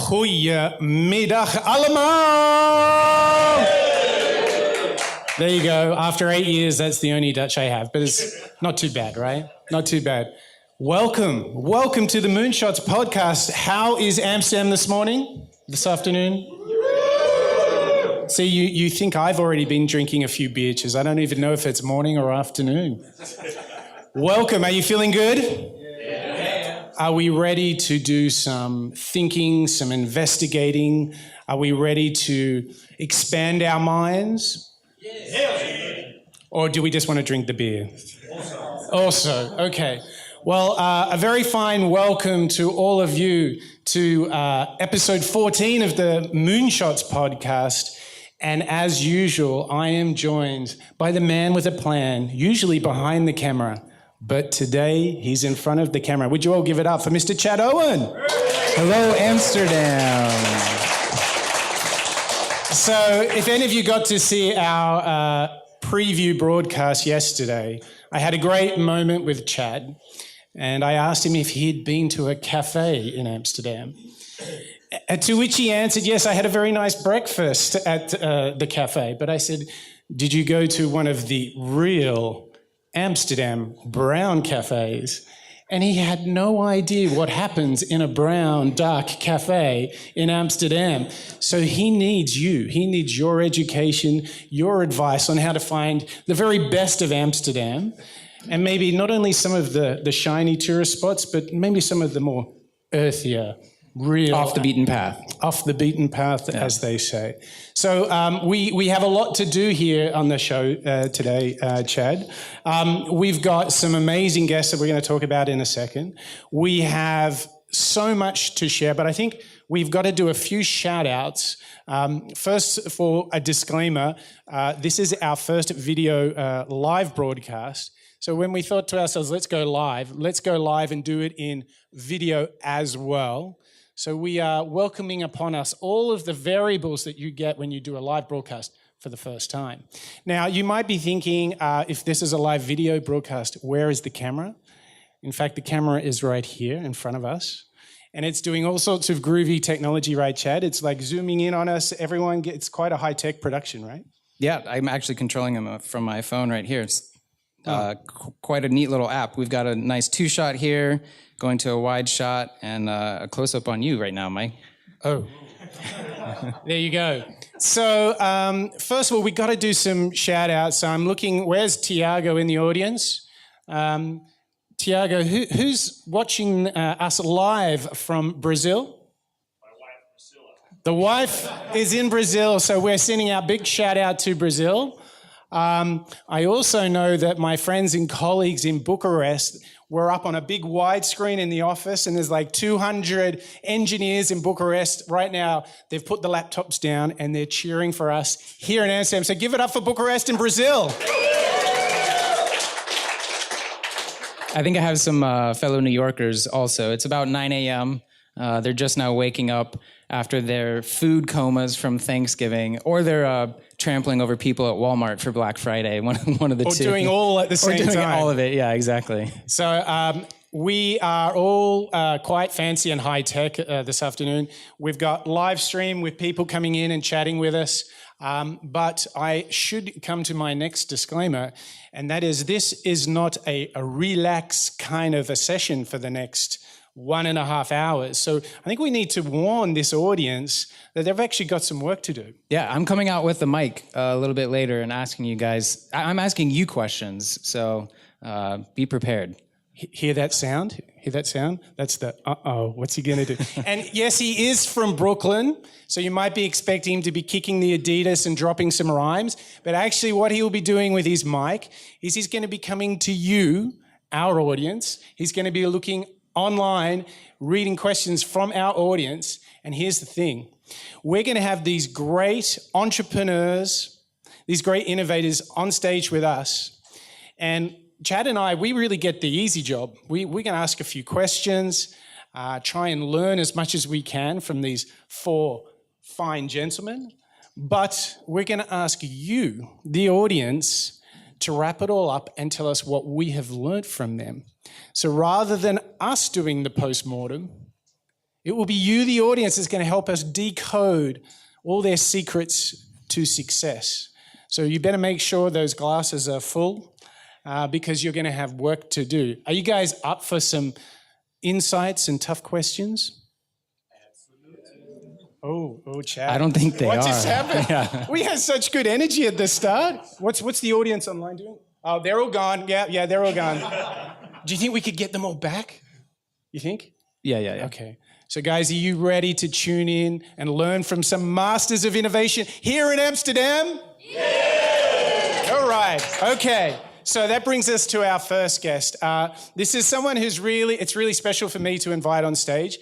Goedemiddag allemaal! There you go. After 8 years, that's the only Dutch I have. But it's not too bad, right? Not too bad. Welcome. Welcome to the Moonshots Podcast. How is Amsterdam this morning? This afternoon? See, you think I've already been drinking a few beertjes. I don't even know if it's morning or afternoon. Welcome. Are you feeling good? Yeah. Are we ready to do some thinking, some investigating? Are we ready to expand our minds? Yes. Or do we just want to drink the beer? Also, okay. Well, a very fine welcome to all of you to episode 14 of the Moonshots Podcast. And as usual, I am joined by the man with a plan, usually behind the camera. But today, he's in front of the camera. Would you all give it up for Mr. Chad Owen? Hello, Amsterdam. So if any of you got to see our preview broadcast yesterday, I had a great moment with Chad. And I asked him if he'd been to a cafe in Amsterdam. To which he answered, yes, I had a very nice breakfast at the cafe. But I said, did you go to one of the real Amsterdam brown cafes? And he had no idea what happens in a brown, dark cafe in Amsterdam. So he needs you. He needs your education, your advice on how to find the very best of Amsterdam. And maybe not only some of the shiny tourist spots, but maybe some of the more earthier, real... Off the beaten path. Off the beaten path, yeah. As they say. So we have a lot to do here on the show today, Chad. We've got some amazing guests that we're going to talk about in a second. We have so much to share, but I think we've got to do a few shout-outs. First, for a disclaimer, this is our first video live broadcast. So when we thought to ourselves, let's go live and do it in video as well. So we are welcoming upon us all of the variables that you get when you do a live broadcast for the first time. Now, you might be thinking, if this is a live video broadcast, where is the camera? In fact, the camera is right here in front of us. And it's doing all sorts of groovy technology, right, Chad? It's like zooming in on us. Everyone gets quite a high-tech production, right? Yeah, I'm actually controlling them from my phone right here. It's quite a neat little app. We've got a nice two-shot here, going to a wide shot, and a close-up on you right now, Mike. Oh. There you go. So, first of all, we got to do some shout-outs. So I'm looking, where's Tiago in the audience? Tiago, who's watching us live from Brazil? My wife, Priscilla. The wife is in Brazil, so we're sending out big shout-out to Brazil. I also know that my friends and colleagues in Bucharest were up on a big widescreen in the office, and there's like 200 engineers in Bucharest right now. They've put the laptops down and they're cheering for us here in Amsterdam. So give it up for Bucharest and Brazil. I think I have some fellow New Yorkers also. It's about 9 a.m. They're just now waking up after their food comas from Thanksgiving, or they're trampling over people at Walmart for Black Friday, one of the two. Or doing all at the same time. Or doing all of it, yeah, exactly. So we are all quite fancy and high-tech this afternoon. We've got live stream with people coming in and chatting with us. But I should come to my next disclaimer, and that is this is not a relax kind of a session for the next 1.5 hours. So I think we need to warn this audience that they've actually got some work to do. Yeah, I'm coming out with the mic a little bit later and asking you guys, I'm asking you questions, so be prepared. Hear that sound? Hear that sound? That's the uh-oh, what's he going to do? And yes, he is from Brooklyn, so you might be expecting him to be kicking the Adidas and dropping some rhymes, but actually what he will be doing with his mic is he's going to be coming to you, our audience. He's going to be looking online, reading questions from our audience, and here's the thing. We're going to have these great entrepreneurs, these great innovators on stage with us, and Chad and I, we really get the easy job. We're going to ask a few questions, try and learn as much as we can from these 4 fine gentlemen. But we're going to ask you, the audience, to wrap it all up and tell us what we have learnt from them. So rather than us doing the postmortem, it will be you, the audience, that's going to help us decode all their secrets to success. So you better make sure those glasses are full because you're going to have work to do. Are you guys up for some insights and tough questions? Oh, Chad. I don't think they what are. What just happened? Yeah. We had such good energy at the start. What's the audience online doing? Oh, they're all gone. Yeah, they're all gone. Do you think we could get them all back? You think? Yeah. Okay. So guys, are you ready to tune in and learn from some masters of innovation here in Amsterdam? Yeah! All right. Okay. So that brings us to our first guest. This is someone it's really special for me to invite on stage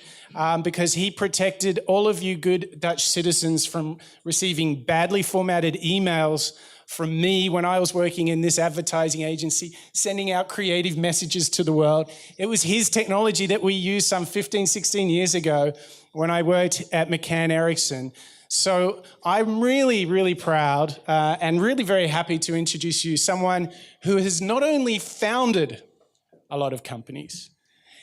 because he protected all of you good Dutch citizens from receiving badly formatted emails from me when I was working in this advertising agency, sending out creative messages to the world. It was his technology that we used some 15, 16 years ago when I worked at McCann Erickson. So I'm really, really proud and really very happy to introduce you someone who has not only founded a lot of companies,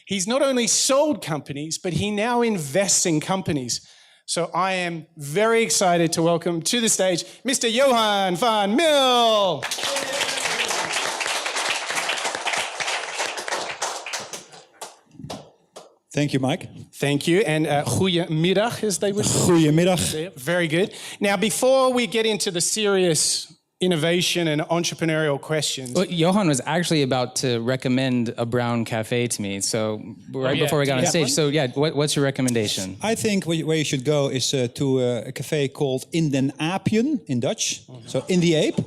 he's not only sold companies, but he now invests in companies. So I am very excited to welcome to the stage Mr. Johan van Mil. Thank you, Mike. Thank you, and goedemiddag, as they would say. Goedemiddag. Very good. Now, before we get into the serious innovation and entrepreneurial questions. Well, Johan was actually about to recommend a brown cafe to me, so before we got on stage. So what's your recommendation? I think where you should go is to a cafe called In den Aapjen in Dutch. So in the ape.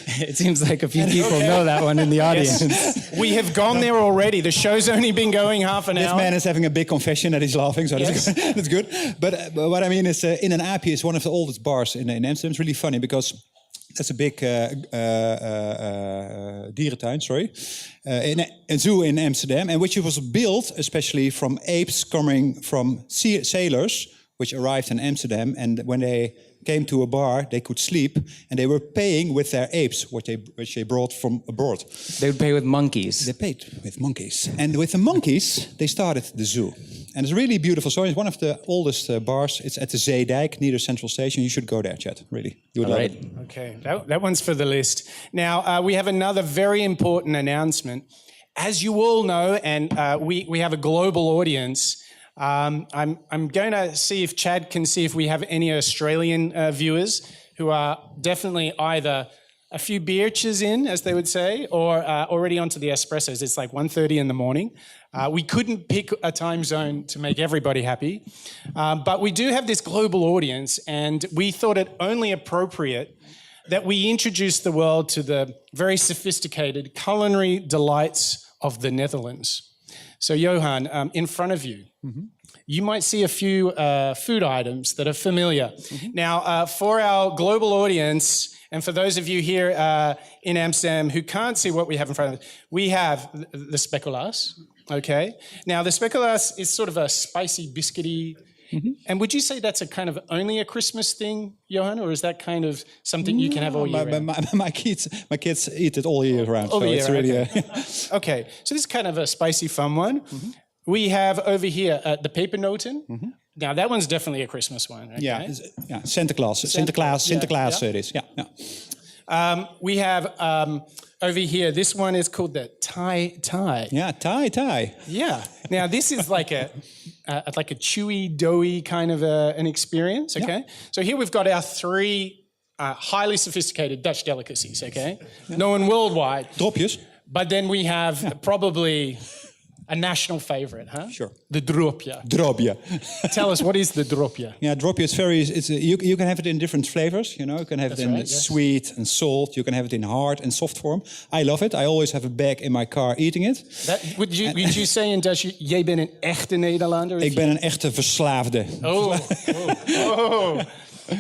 It seems like a few people know that one in the audience. Yes. We have gone there already. The show's only been going half an hour. This man is having a big confession that he's laughing, so that's good. But what I mean is, In den Aapje is one of the oldest bars in Amsterdam. It's really funny because that's a big dierentuin, a zoo in Amsterdam, and which was built especially from apes coming from sailors, which arrived in Amsterdam, and when they came to a bar, they could sleep, and they were paying with their apes, which they brought from abroad. They would pay with monkeys. They paid with monkeys. And with the monkeys, they started the zoo. And it's a really beautiful story. It's one of the oldest bars. It's at the Zeedijk, near the central station. You should go there, Chad, really. You would love it. Okay, that one's for the list. Now, we have another very important announcement. As you all know, and we have a global audience, I'm going to see if Chad can see if we have any Australian viewers who are definitely either a few beertjes in, as they would say, or already onto the espressos. It's like 1:30 in the morning. We couldn't pick a time zone to make everybody happy, but we do have this global audience, and we thought it only appropriate that we introduce the world to the very sophisticated culinary delights of the Netherlands. So, Johan, in front of you, you might see a few food items that are familiar. Now, for our global audience, and for those of you here in Amsterdam who can't see what we have in front of us, we have the speculaas, okay? Now, the speculaas is sort of a spicy, biscuity, and would you say that's a kind of only a Christmas thing, Johan, or is that kind of something you can have all year round? My kids eat it all year round. All year, it's really okay, so this is kind of a spicy, fun one. We have over here the pepernoten. Now, that one's definitely a Christmas one, right? Yeah, Sinterklaas. Sinterklaas it is, yeah. We have over here, this one is called the Thai. Yeah, Thai. Yeah. Now, this is like a chewy, doughy kind of an experience, okay? Yeah. So here we've got our three highly sophisticated Dutch delicacies, okay? Yeah. Known worldwide. Dropjes. But then we have probably a national favorite, huh? Sure. The dropje. Dropje. Tell us, what is the dropje? Yeah, dropje is you can have it in different flavors, you know. You can have it in sweet and salt. You can have it in hard and soft form. I love it. I always have a bag in my car eating it. Would you say in Dutch, jij bent een echte Nederlander? Ik ben een echte verslaafde. Oh.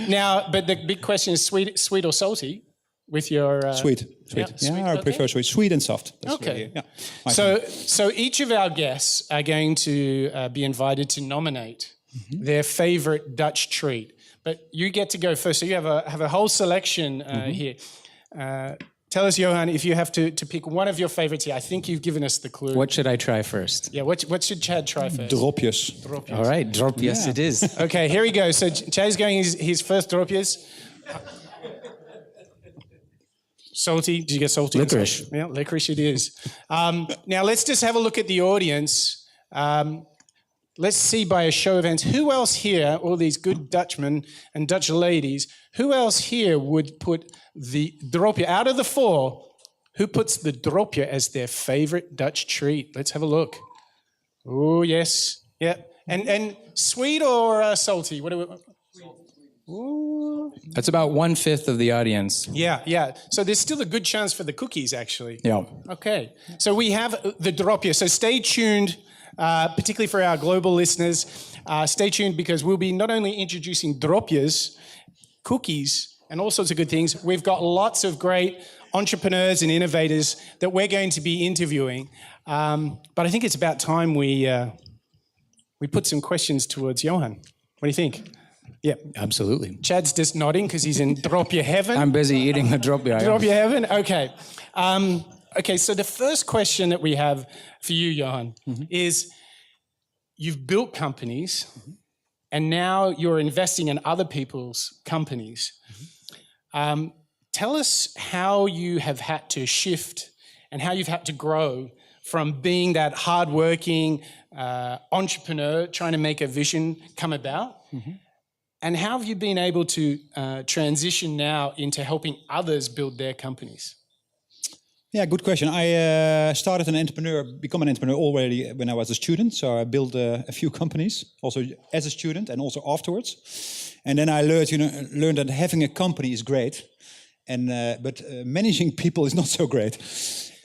Now, but the big question is sweet or salty? With your sweet. I prefer sweet. Sweet and soft. That's okay. Really, so each of our guests are going to be invited to nominate their favorite Dutch treat. But you get to go first. So you have a whole selection here. Tell us, Johan, if you have to pick one of your favorites here. I think you've given us the clue. What should I try first? Yeah, what should Chad try first? Dropjes. Dropjes. All right, dropjes it is. Okay, here he goes. So Chad's going his first dropjes. Salty. Did you get salty? Licorice. Yeah, licorice it is. Now let's just have a look at the audience. Let's see by a show of hands, who else here, all these good Dutchmen and Dutch ladies, who else here would put the dropje, out of the four, who puts the dropje as their favorite Dutch treat? Let's have a look. Oh, yes. Yeah. And sweet or salty? What do we... Ooh. That's about 1/5 of the audience. Yeah. So there's still a good chance for the cookies, actually. Yeah. Okay. So we have the dropje. So stay tuned, particularly for our global listeners. Stay tuned because we'll be not only introducing dropjes, cookies, and all sorts of good things. We've got lots of great entrepreneurs and innovators that we're going to be interviewing. But I think it's about time we put some questions towards Johan. What do you think? Yeah. Absolutely. Chad's just nodding because he's in dropje heaven. I'm busy eating a dropje. Dropje heaven? Okay. Okay, so the first question that we have for you, Johan, is you've built companies and now you're investing in other people's companies. Tell us how you have had to shift and how you've had to grow from being that hardworking entrepreneur trying to make a vision come about. And how have you been able to transition now into helping others build their companies? Yeah, good question. I become an entrepreneur already when I was a student. So I built a few companies, also as a student and also afterwards. And then I learned that having a company is great, but managing people is not so great.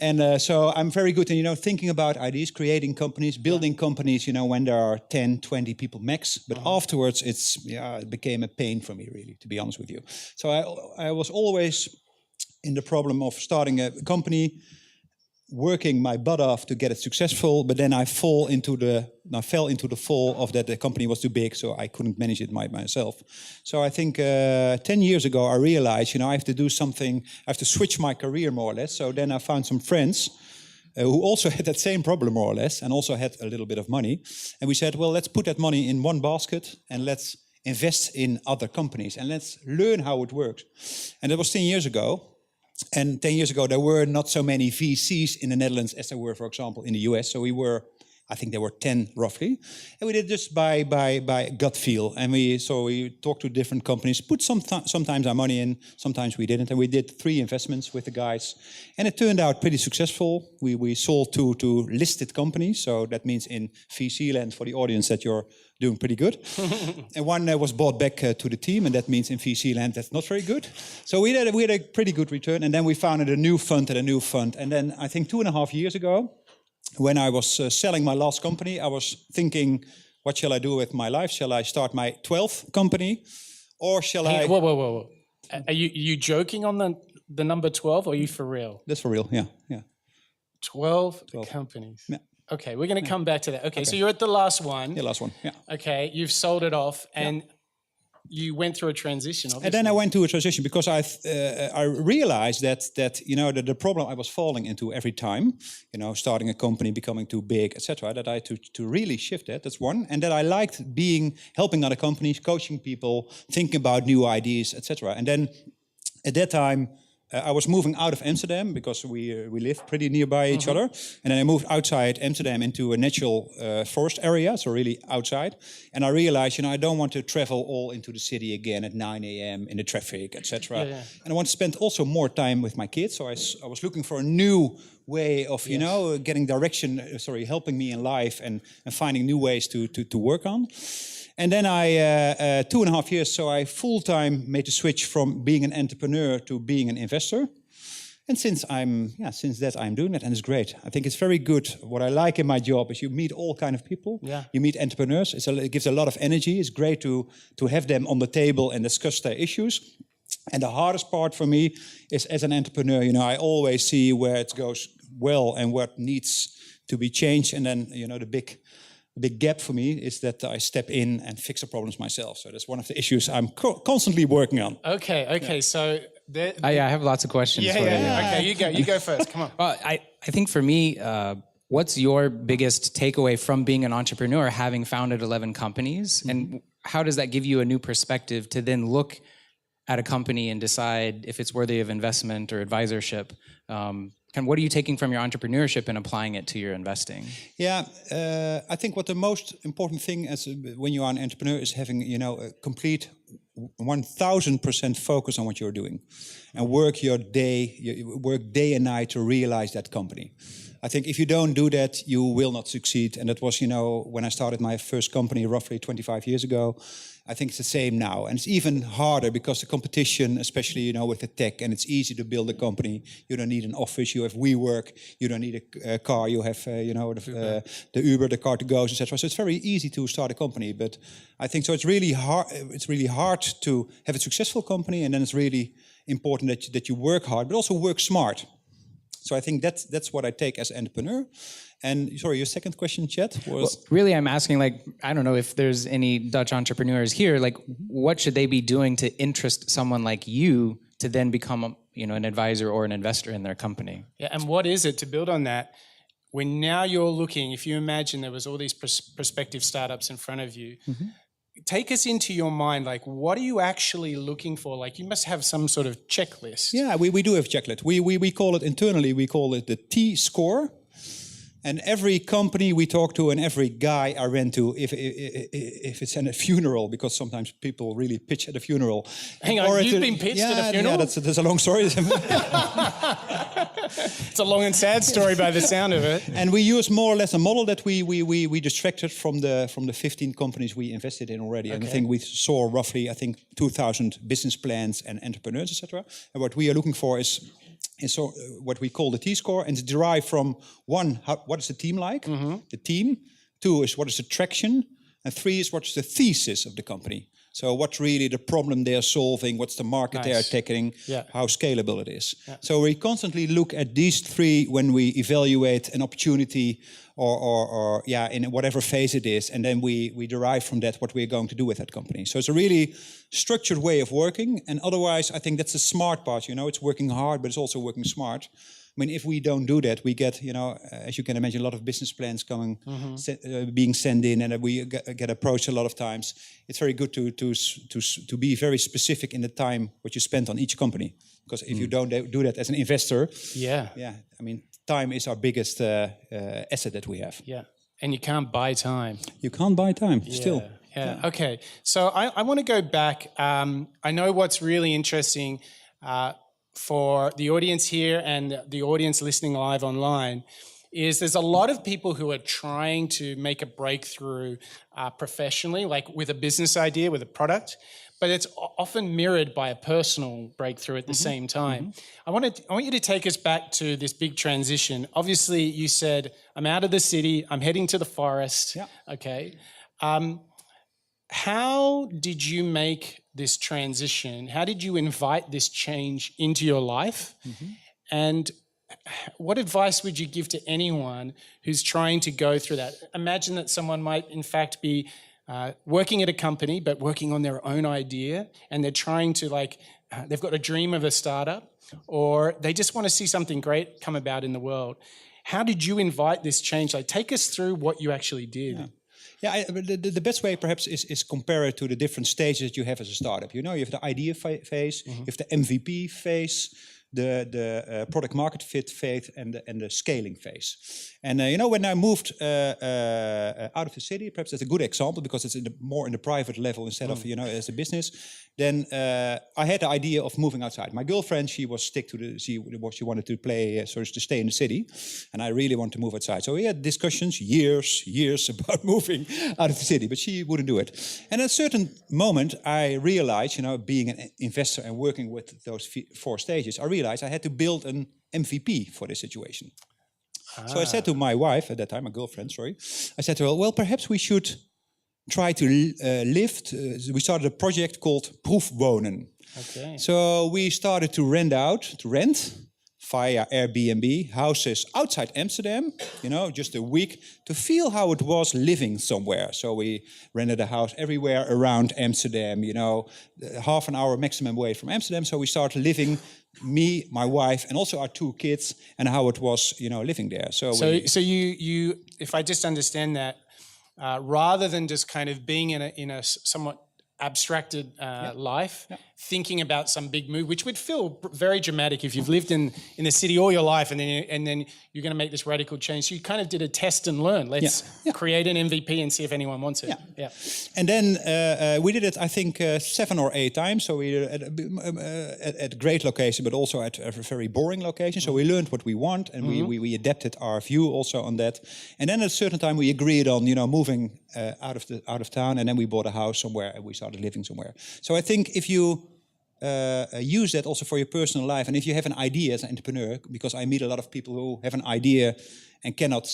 And so I'm very good in, thinking about ideas, creating companies, building companies, when there are 10, 20 people max. But afterwards, it became a pain for me, really, to be honest with you. So I was always in the problem of starting a company, working my butt off to get it successful, but then I fell into the fall of that the company was too big, so I couldn't manage it myself. So I think 10 years ago, I realized, I have to do something, I have to switch my career more or less. So then I found some friends who also had that same problem more or less, and also had a little bit of money. And we said, well, let's put that money in one basket and let's invest in other companies and let's learn how it works. And that was 10 years ago. And 10 years ago, there were not so many VCs in the Netherlands as there were, for example, in the US. So I think there were 10 roughly. And we did just by gut feel. And we talked to different companies, put sometimes our money in, sometimes we didn't. And we did 3 investments with the guys. And it turned out pretty successful. We sold to listed companies. So that means in VC land, for the audience, that you're doing pretty good. And one was bought back to the team, and that means in VC land that's not very good. So we had a pretty good return, and then we founded a new fund. And then I think 2.5 years ago, when I was selling my last company, I was thinking, what shall I do with my life? Shall I start my 12th company, or shall I... Whoa. Are you joking on the number 12, or are you for real? That's for real, yeah. 12 companies. Yeah. Okay, we're going to come back to that. Okay, so you're at the last one. The last one, yeah. Okay, you've sold it off, and you went through a transition, obviously. And then I went through a transition because I realized that the problem I was falling into every time, starting a company, becoming too big, etc., that I had to really shift that. That's one. And that I liked helping other companies, coaching people, thinking about new ideas, etc. And then at that time, I was moving out of Amsterdam because we live pretty nearby each other. And then I moved outside Amsterdam into a natural forest area, so really outside. And I realized, I don't want to travel all into the city again at 9 a.m. in the traffic, etc. Yeah. And I want to spend also more time with my kids. So I was looking for a new way of, getting direction, helping me in life and finding new ways to work on. And then 2.5 years, so I full-time made the switch from being an entrepreneur to being an investor. And since that I'm doing it, and it's great. I think it's very good. What I like in my job is you meet all kind of people. Yeah. You meet entrepreneurs. It gives a lot of energy. It's great to have them on the table and discuss their issues. And the hardest part for me is, as an entrepreneur, I always see where it goes well and what needs to be changed. And then, the big gap for me is that I step in and fix the problems myself. So that's one of the issues I'm constantly working on. Okay. Yeah. So I have lots of questions for you. Okay, you go first. Come on. Well, I think for me, what's your biggest takeaway from being an entrepreneur, having founded 11 companies? And how does that give you a new perspective to then look at a company and decide if it's worthy of investment or advisorship? What are you taking from your entrepreneurship and applying it to your investing? Yeah, I think what the most important thing when you are an entrepreneur is having, a complete 1000% focus on what you're doing, and work day and night to realize that company. I think if you don't do that, you will not succeed. And that was, when I started my first company roughly 25 years ago. I think it's the same now. And it's even harder because the competition, especially, with the tech, and it's easy to build a company. You don't need an office, you have WeWork, you don't need a car, you have, the Uber, the car2go's, etc. So it's very easy to start a company. But I think so it's really hard to have a successful company, and then it's really important that you work hard, but also work smart. So I think that's what I take as an entrepreneur. And sorry, your second question, Chet, was... Well, really, I'm asking, I don't know if there's any Dutch entrepreneurs here, what should they be doing to interest someone like you to then become, an advisor or an investor in their company? Yeah, and what is it, to build on that, when now you're looking, if you imagine there was all these prospective startups in front of you, take us into your mind, what are you actually looking for? You must have some sort of checklist. Yeah, we do have checklist. We call it internally, we call it the T-score. And every company we talk to and every guy I ran to, if it's at a funeral, because sometimes people really pitch at a funeral. Hang on, you've been pitched at a funeral? Yeah, that's a long story. It's a long and sad story by the sound of it. And we use more or less a model that we distracted from the 15 companies we invested in already. Okay. And I think we saw roughly, 2,000 business plans and entrepreneurs, etc. And what we are looking for is what we call the T-score, and it's derived from one, what is the team like? The team. 2 is what is the traction, and 3 is what is the thesis of the company. So what's really the problem they are solving, what's the market they are tackling, how scalable it is. Yeah. So we constantly look at these 3 when we evaluate an opportunity or in whatever phase it is, and then we derive from that what we're going to do with that company. So it's a really structured way of working, and otherwise I think that's the smart part, it's working hard, but it's also working smart. I mean, if we don't do that, we get, as you can imagine, a lot of business plans coming, being sent in, and we get approached a lot of times. It's very good to be very specific in the time what you spend on each company, because if you don't do that as an investor, I mean, time is our biggest asset that we have. Yeah, and you can't buy time. You can't buy time, still. Yeah. Okay, so I want to go back. I know what's really interesting for the audience here and the audience listening live online is there's a lot of people who are trying to make a breakthrough professionally, with a business idea, with a product, but it's often mirrored by a personal breakthrough at the same time. I want you to take us back to this big transition. Obviously, you said, I'm out of the city, I'm heading to the forest. Yeah. Okay. How did you make this transition? How did you invite this change into your life? And what advice would you give to anyone who's trying to go through that? Imagine that someone might, in fact, be working at a company, but working on their own idea, and they're trying to, they've got a dream of a startup, or they just want to see something great come about in the world. How did you invite this change? Take us through what you actually did. Yeah. The best way perhaps is compare it to the different stages that you have as a startup. You have the idea phase, you have the MVP phase, the product market fit phase, and the scaling phase. And when I moved out of the city, perhaps that's a good example because it's more in the private level instead of as a business. Then I had the idea of moving outside. My girlfriend, she was she wanted to play, to stay in the city, and I really wanted to move outside. So we had discussions, years about moving out of the city, but she wouldn't do it. And at a certain moment, I realized, being an investor and working with those 4 stages, I realized I had to build an MVP for this situation. So I said to my wife at that time, my girlfriend, I said to her, well, perhaps we should try to lift. We started a project called Proefwonen. Okay. So we started to rent via Airbnb houses outside Amsterdam, just a week to feel how it was living somewhere. So we rented a house everywhere around Amsterdam, half an hour maximum away from Amsterdam. So we started living, me, my wife, and also our 2 kids, and how it was, living there. So you, if I just understand that, rather than just kind of being in a somewhat abstracted life, thinking about some big move, which would feel very dramatic if you've lived in the city all your life, and then you're going to make this radical change. So you kind of did a test and learn. Let's create an MVP and see if anyone wants it. Yeah. And then we did it, I think, 7 or 8 times. So we did it at great location, but also at a very boring location. So we learned what we want, and we adapted our view also on that. And then at a certain time we agreed on, moving out of town, and then we bought a house somewhere and we started living somewhere. So I think if you use that also for your personal life, and if you have an idea as an entrepreneur, because I meet a lot of people who have an idea and cannot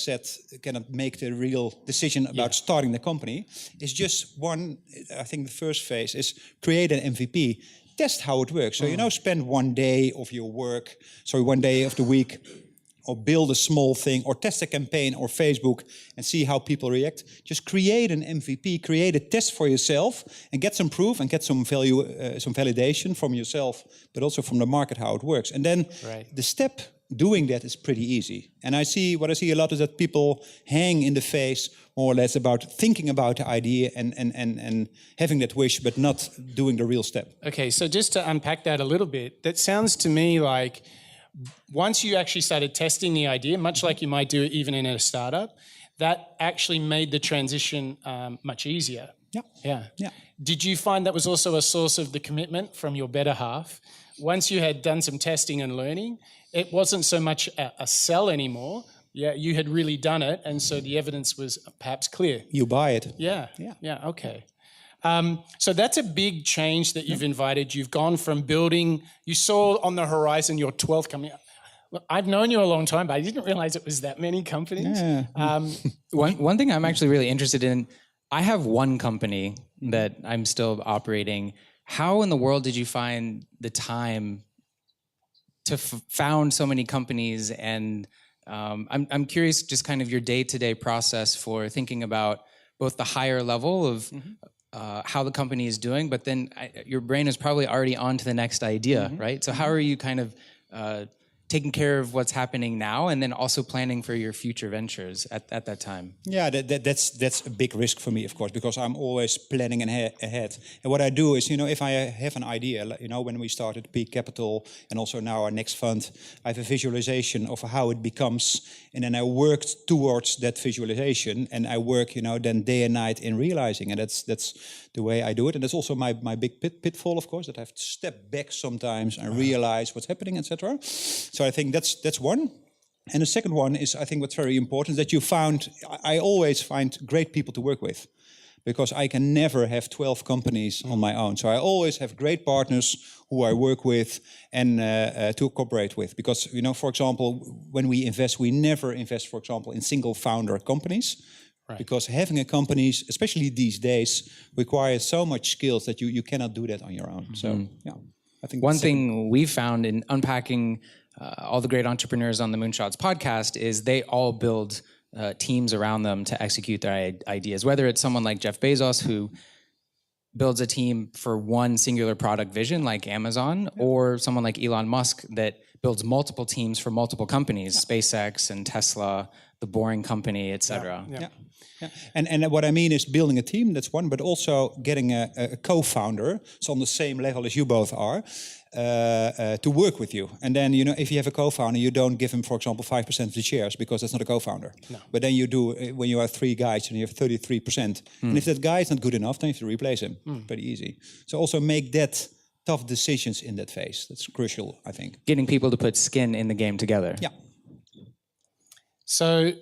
make the real decision about starting the company, it's just one. I think the first phase is create an MVP. Test how it works. So spend one day of your work, one day of the week, or build a small thing, or test a campaign or Facebook and see how people react. Just create an MVP, create a test for yourself, and get some proof and get some value, some validation from yourself, but also from the market how it works. And then the step doing that is pretty easy. And what I see a lot is that people hang in the phase more or less about thinking about the idea and having that wish, but not doing the real step. Okay, so just to unpack that a little bit, that sounds to me like once you actually started testing the idea, much like you might do it even in a startup, that actually made the transition much easier. Yeah. Did you find that was also a source of the commitment from your better half? Once you had done some testing and learning, it wasn't so much a sell anymore. Yeah, you had really done it, and so the evidence was perhaps clear. You buy it. Yeah, okay. So that's a big change that you've invited. You've gone from building, you saw on the horizon your 12th company. Look, I've known you a long time, but I didn't realize it was that many companies. Yeah. One thing I'm actually really interested in, I have one company that I'm still operating. How in the world did you find the time to found so many companies? And I'm curious just kind of your day-to-day process for thinking about both the higher level of how the company is doing, but then your brain is probably already on to the next idea, right? So how are you kind of taking care of what's happening now and then also planning for your future ventures at that time? Yeah, that's a big risk for me, of course, because I'm always planning ahead. And what I do is, if I have an idea, when we started Peak Capital and also now our next fund, I have a visualization of how it becomes, and then I work towards that visualization, and I work, then day and night in realizing, and that's the way I do it. And that's also my big pitfall, of course, that I have to step back sometimes and realize what's happening, etc. So I think that's one. And the second one is, I think what's very important, that I always find great people to work with, because I can never have 12 companies on my own. So I always have great partners who I work with and to cooperate with. Because, for example, when we invest, we never invest, for example, in single founder companies. Right. Because having a company, especially these days, requires so much skills that you cannot do that on your own. So, I think one thing we found in unpacking all the great entrepreneurs on the Moonshots podcast is they all build teams around them to execute their ideas. Whether it's someone like Jeff Bezos, who builds a team for one singular product vision like Amazon, or someone like Elon Musk that builds multiple teams for multiple companies, SpaceX and Tesla, the Boring Company, etc. Yeah. And what I mean is building a team, that's one, but also getting a co-founder, so on the same level as you both are, to work with you. And then, if you have a co-founder, you don't give him, for example, 5% of the shares, because that's not a co-founder. No. But then you do, when you are 3 guys and you have 33%. And if that guy is not good enough, then you have to replace him. Pretty easy. So also make that tough decisions in that phase. That's crucial, I think. Getting people to put skin in the game together. Yeah. So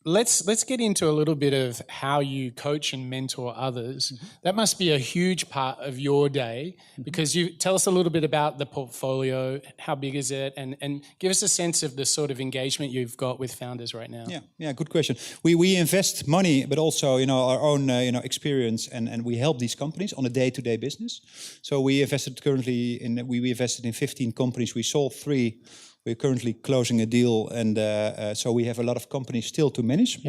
let's get into a little bit of how you coach and mentor others. That must be a huge part of your day, because you tell us a little bit about the portfolio, how big is it, and give us a sense of the sort of engagement you've got with founders right now. Yeah, good question. We invest money, but also our own experience, and we help these companies on a day-to-day business. So we invested currently we invested in 15 companies. We sold 3 We're currently closing a deal, and so we have a lot of companies still to manage.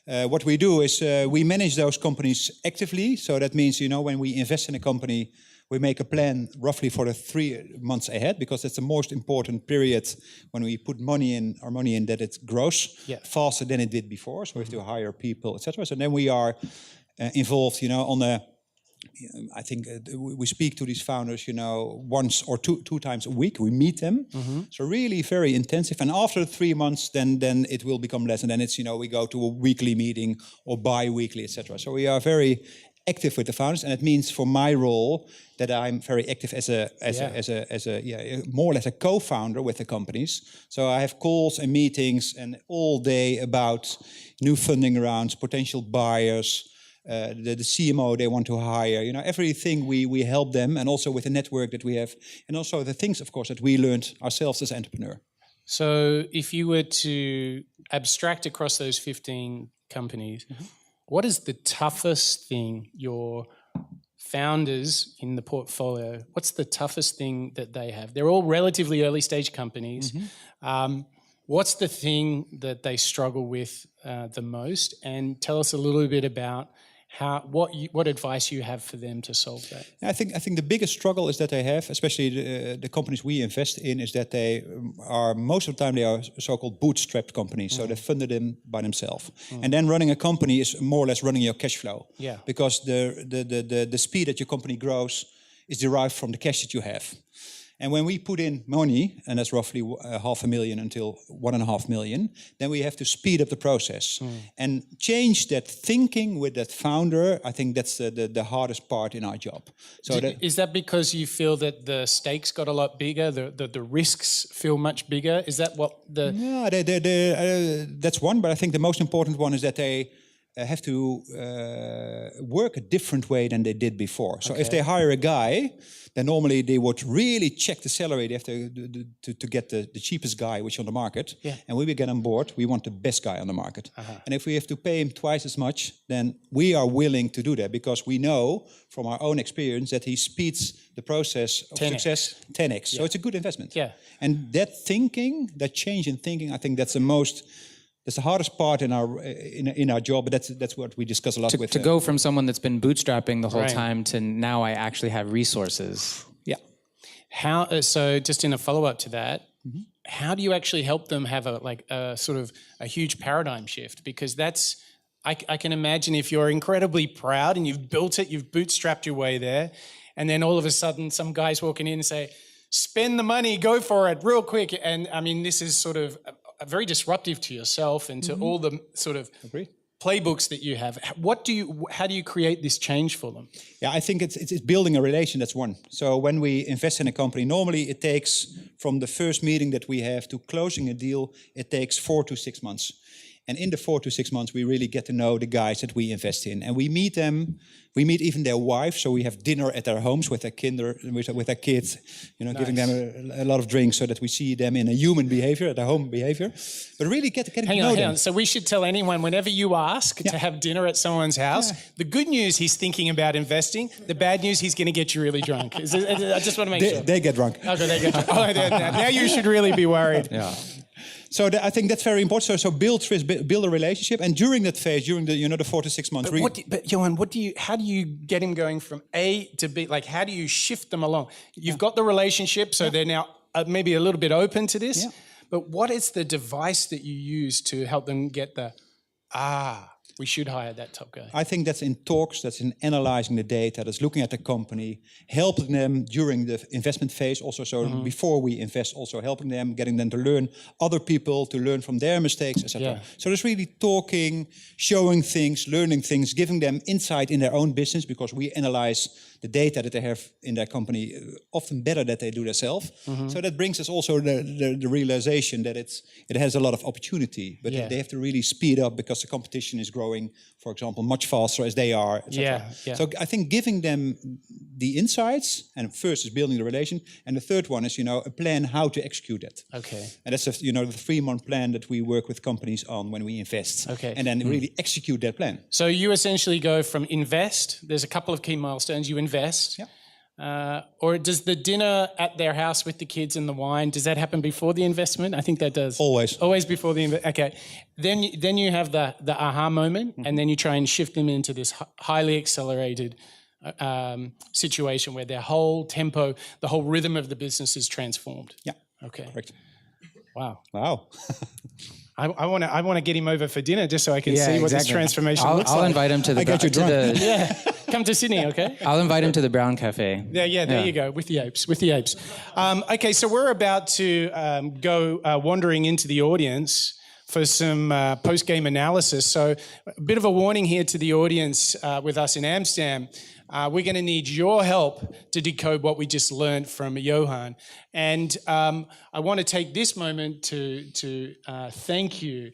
What we do is we manage those companies actively. So that means, when we invest in a company, we make a plan roughly for the 3 months ahead, because that's the most important period when we put our money in, that it grows faster than it did before. So we have to hire people, etc. So then we are involved, on a. I think we speak to these founders, once or two times a week. We meet them, so really very intensive. And after 3 months, then it will become less, and then it's we go to a weekly meeting or bi-weekly, etc. So we are very active with the founders, and it means for my role that I'm very active as a more or less a co-founder with the companies. So I have calls and meetings and all day about new funding rounds, potential buyers. The CMO they want to hire, everything we help them, and also with the network that we have, and also the things, of course, that we learned ourselves as entrepreneur. So if you were to abstract across those 15 companies, what is the toughest thing your founders in the portfolio, what's the toughest thing that they have? They're all relatively early stage companies. What's the thing that they struggle with the most? And tell us a little bit about what advice you have for them to solve that. I think the biggest struggle is that they have, especially the companies we invest in, is that they are, most of the time, they are so-called bootstrapped companies. So they funded them by themselves. And then running a company is more or less running your cash flow. Because the speed that your company grows is derived from the cash that you have. And when we put in money, and that's roughly 500,000 until 1.5 million, then we have to speed up the process and change that thinking with that founder. I think that's the hardest part in our job. So is that because you feel that the stakes got a lot bigger, the risks feel much bigger? Is that what the... No, that's one, but I think the most important one is that they have to work a different way than they did before. So if they hire a guy, then normally they would really check the salary. They have to get the cheapest guy which is on the market. And when we get on board, we want the best guy on the market. And if we have to pay him twice as much, then we are willing to do that, because we know from our own experience that he speeds the process of 10x. Success 10x. So it's a good investment. And that thinking, that change in thinking, I think that's the hardest part in our job, but that's what we discuss a lot with. To go from someone that's been bootstrapping the whole time to now I actually have resources. How? So just in a follow-up to that, how do you actually help them have a sort of a huge paradigm shift? Because that's, I can imagine if you're incredibly proud and you've built it, you've bootstrapped your way there, and then all of a sudden some guy's walking in and say, spend the money, go for it real quick. And I mean, this is sort of very disruptive to yourself and to all the sort of playbooks that you have. How do you create this change for them? I think it's building a relation. That's one. So when we invest in a company, normally it takes, from the first meeting that we have to closing a deal, it takes 4 to 6 months. And in the 4 to 6 months, we really get to know the guys that we invest in. And we meet them, we meet even their wives. So we have dinner at their homes with their kids, giving them a lot of drinks so that we see them in a human behavior, at their home behavior. But really getting to know them. Hang on. So we should tell anyone, whenever you ask to have dinner at someone's house, the good news, he's thinking about investing. The bad news, he's going to get you really drunk. I just want to make sure. They get drunk. Okay, they get drunk. Now you should really be worried. So I think that's very important. So build trust, build a relationship, and during that phase, during the 4 to 6 months. But Johan, how do you get him going from A to B? Like, how do you shift them along? You've got the relationship, so they're now maybe a little bit open to this. But what is the device that you use to help them get we should hire that top guy? I think that's in talks, that's in analyzing the data, that's looking at the company, helping them during the investment phase also. So before we invest, also helping them, getting them to learn other people, to learn from their mistakes, etc. So there's really talking, showing things, learning things, giving them insight in their own business, because we analyze the data that they have in their company often better than they do themselves. So that brings us also the realization that it has a lot of opportunity, but they have to really speed up, because the competition is growing, for example, much faster as they are, etc. So I think giving them the insights, and first is building the relation, and the third one is a plan how to execute it. And that's the 3-month plan that we work with companies on when we invest. And then really execute that plan. So you essentially go from invest. There's a couple of key milestones. You invest. Or does the dinner at their house with the kids and the wine, does that happen before the investment? I think that does. Always. Always before the investment. Okay. Then you have the aha moment, and then you try and shift them into this highly accelerated situation where their whole tempo, the whole rhythm of the business is transformed. Yeah. Okay. Correct. Wow. Wow. I want to get him over for dinner just so I can see what this transformation looks like. I'll invite him to the. I got you drunk. Come to Sydney, okay? I'll invite him to the Brown Cafe. Yeah, there you go, with the apes. Okay, so we're about to go wandering into the audience for some post-game analysis. So a bit of a warning here to the audience with us in Amsterdam. We're going to need your help to decode what we just learned from Johan. And I want to take this moment to thank you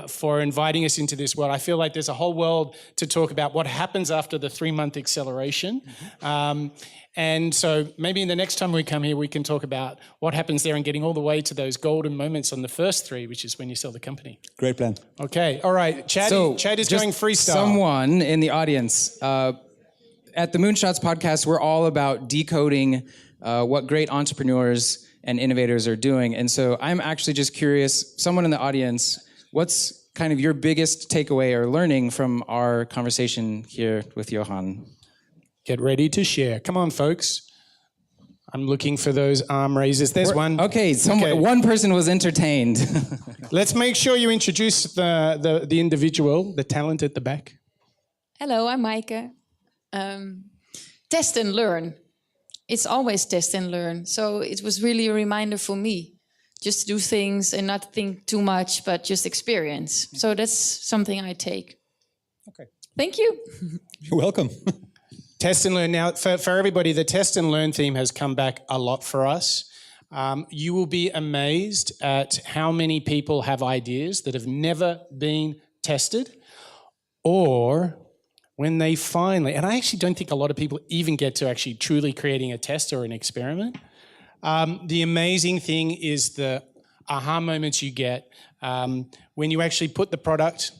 for inviting us into this world. I feel like there's a whole world to talk about what happens after the 3-month acceleration. And so maybe in the next time we come here, we can talk about what happens there and getting all the way to those golden moments on the first 3, which is when you sell the company. Great plan. Okay, all right. Chad is going freestyle. Someone in the audience, at the Moonshots Podcast, we're all about decoding what great entrepreneurs and innovators are doing. And so I'm actually just curious, someone in the audience, what's kind of your biggest takeaway or learning from our conversation here with Johan? Get ready to share. Come on, folks. I'm looking for those arm raises. There's one. Okay, one person was entertained. Let's make sure you introduce the individual, the talent at the back. Hello, I'm Maaike. Test and learn. It's always test and learn. So it was really a reminder for me just to do things and not think too much, but just experience. So that's something I take. Okay. Thank you. You're welcome. Test and learn. Now, for everybody, the test and learn theme has come back a lot for us. You will be amazed at how many people have ideas that have never been tested, or when they finally, and I actually don't think a lot of people even get to actually truly creating a test or an experiment. The amazing thing is the aha moments you get when you actually put the product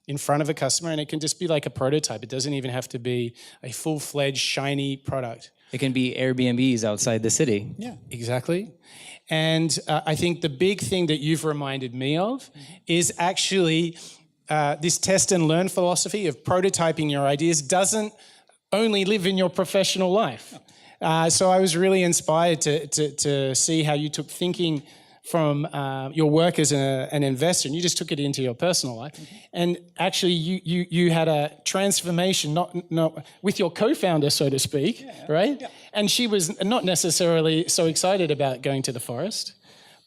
in front of a customer, and it can just be like a prototype. It doesn't even have to be a full-fledged, shiny product. It can be Airbnbs outside the city. Yeah, exactly. And I think the big thing that you've reminded me of is actually this test and learn philosophy of prototyping your ideas doesn't only live in your professional life. So I was really inspired to see how you took thinking from your work as an investor, and you just took it into your personal life. And actually, you had a transformation, not with your co-founder, so to speak, right? Yeah. And she was not necessarily so excited about going to the forest,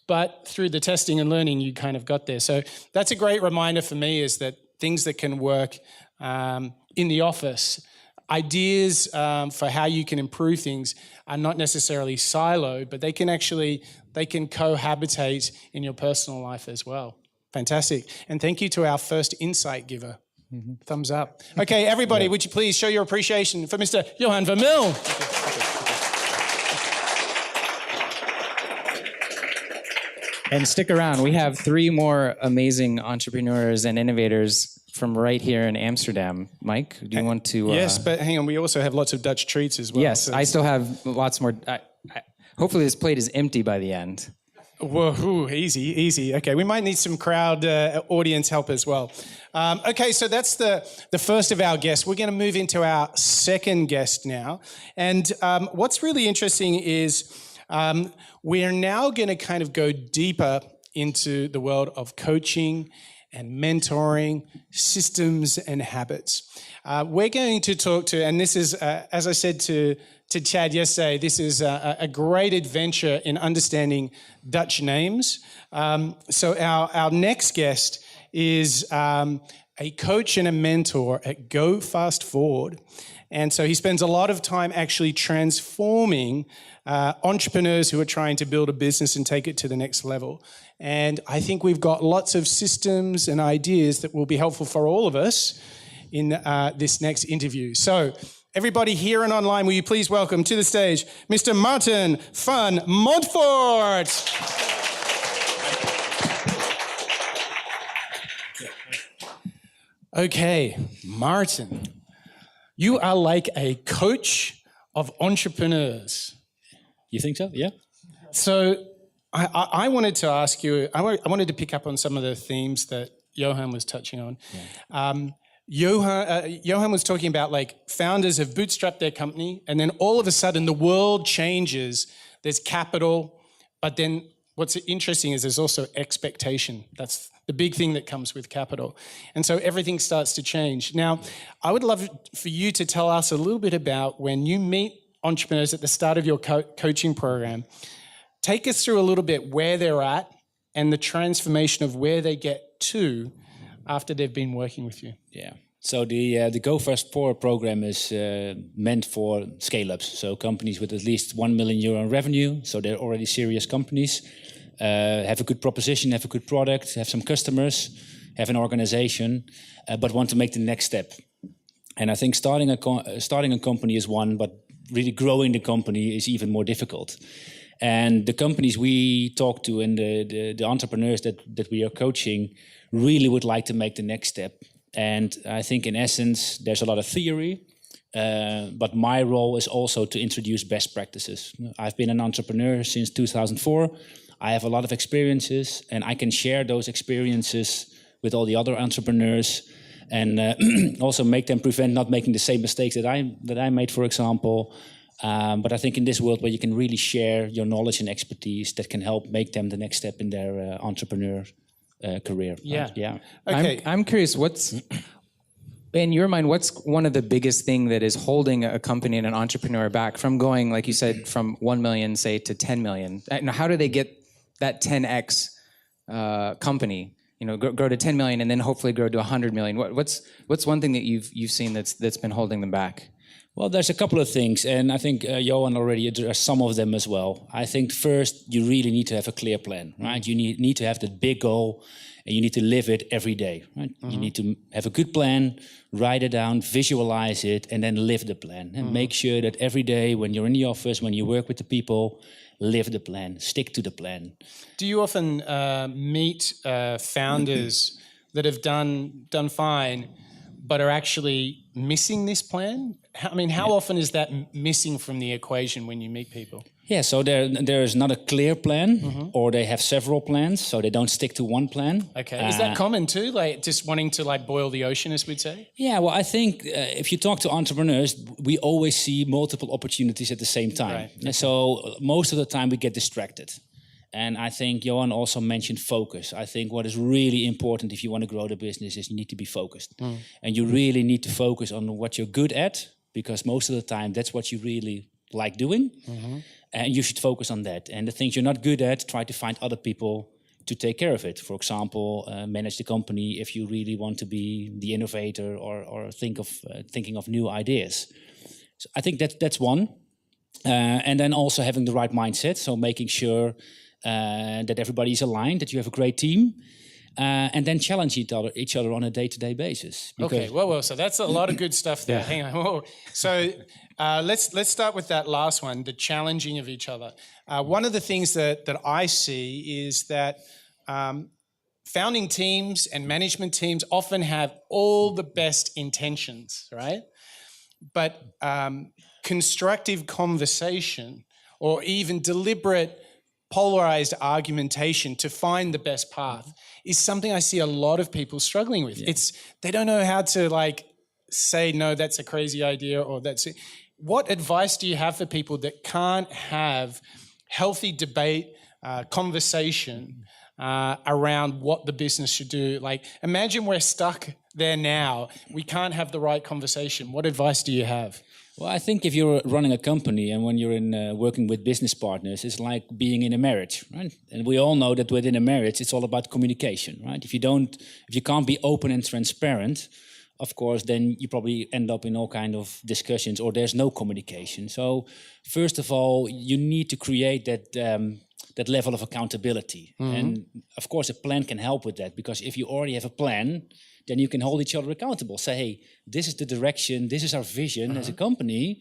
but through the testing and learning, you kind of got there. So that's a great reminder for me, is that things that can work in the office, ideas for how you can improve things are not necessarily siloed, but they can cohabitate in your personal life as well. Fantastic. And thank you to our first insight giver. Mm-hmm. Thumbs up. Okay, everybody, would you please show your appreciation for Mr. Johan Vermeulen. And stick around. We have 3 more amazing entrepreneurs and innovators from right here in Amsterdam. Mike, do you want to... Yes, but hang on. We also have lots of Dutch treats as well. Yes, so I still have lots more. Hopefully this plate is empty by the end. Whoa, easy. Okay, we might need some crowd audience help as well. Okay, so that's the first of our guests. We're going to move into our second guest now. And what's really interesting is we're now going to kind of go deeper into the world of coaching and mentoring, systems and habits. We're going to talk to, and this is, as I said to Chad yesterday, this is a great adventure in understanding Dutch names. So our next guest is a coach and a mentor at GoFastForward. And so he spends a lot of time actually transforming entrepreneurs who are trying to build a business and take it to the next level. And I think we've got lots of systems and ideas that will be helpful for all of us in this next interview. So everybody here and online, will you please welcome to the stage Mr. Maarten van Montfoort. Okay, Maarten, you are like a coach of entrepreneurs. You think so? Yeah. So I wanted to ask you, I wanted to pick up on some of the themes that Johan was touching on. Yeah. Johan was talking about like founders have bootstrapped their company and then all of a sudden the world changes. There's capital, but then what's interesting is there's also expectation. That's the big thing that comes with capital. And so everything starts to change. Now, I would love for you to tell us a little bit about when you meet entrepreneurs at the start of your coaching program. Take us through a little bit where they're at and the transformation of where they get to after they've been working with you. Yeah. So the GoFastForward program is meant for scale-ups. So companies with at least 1 million euro in revenue. So they're already serious companies. Have a good proposition, have a good product, have some customers, have an organization, but want to make the next step. And I think starting a company is one, but really growing the company is even more difficult. And the companies we talk to and the entrepreneurs that we are coaching really would like to make the next step. And I think in essence, there's a lot of theory, but my role is also to introduce best practices. I've been an entrepreneur since 2004. I have a lot of experiences and I can share those experiences with all the other entrepreneurs and also make them prevent not making the same mistakes that I made, for example. But I think in this world where you can really share your knowledge and expertise that can help make them the next step in their entrepreneur career. Yeah. Right? Yeah. Okay. I'm curious, what's, in your mind, what's one of the biggest thing that is holding a company and an entrepreneur back from going, like you said, from 1 million, say, to 10 million? And how do they get that 10x company, grow to 10 million and then hopefully grow to 100 million? What's one thing that you've seen that's been holding them back? Well, there's a couple of things, and I think Johan already addressed some of them as well. I think first, you really need to have a clear plan, right? You need to have that big goal, and you need to live it every day, right? You need to have a good plan, write it down, visualize it, and then live the plan. And make sure that every day when you're in the office, when you work with the people, live the plan, stick to the plan. Do you often meet founders that have done fine, but are actually missing this plan? I mean, how often is that missing from the equation when you meet people? Yeah, so there is not a clear plan, or they have several plans, so they don't stick to one plan. Okay, is that common too? Like just wanting to like boil the ocean, as we'd say? Yeah, well, I think if you talk to entrepreneurs, we always see multiple opportunities at the same time. Right. And so most of the time we get distracted. And I think Johan also mentioned focus. I think what is really important if you want to grow the business is you need to be focused. And you really need to focus on what you're good at, because most of the time that's what you really like doing. And you should focus on that. And the things you're not good at, try to find other people to take care of it. For example, manage the company if you really want to be the innovator or thinking of new ideas. So I think that's one. And then also having the right mindset. So making sure that everybody's aligned, that you have a great team. And then challenge each other on a day-to-day basis. Okay, well, so that's a lot of good stuff there. Hang on. Whoa. So let's start with that last one, the challenging of each other. One of the things that I see is that founding teams and management teams often have all the best intentions, right? But constructive conversation or even deliberate polarized argumentation to find the best path is something I see a lot of people struggling with. They don't know how to like say, no, that's a crazy idea or that's it. What advice do you have for people that can't have healthy debate, conversation around what the business should do? Like, imagine we're stuck there now. We can't have the right conversation. What advice do you have? Well, I think if you're running a company and when you're in working with business partners, it's like being in a marriage, right? And we all know that within a marriage, it's all about communication, right? If you can't be open and transparent, of course, then you probably end up in all kind of discussions or there's no communication. So first of all, you need to create that level of accountability. And of course, a plan can help with that, because if you already have a plan, then you can hold each other accountable. Say, hey, this is the direction, this is our vision as a company,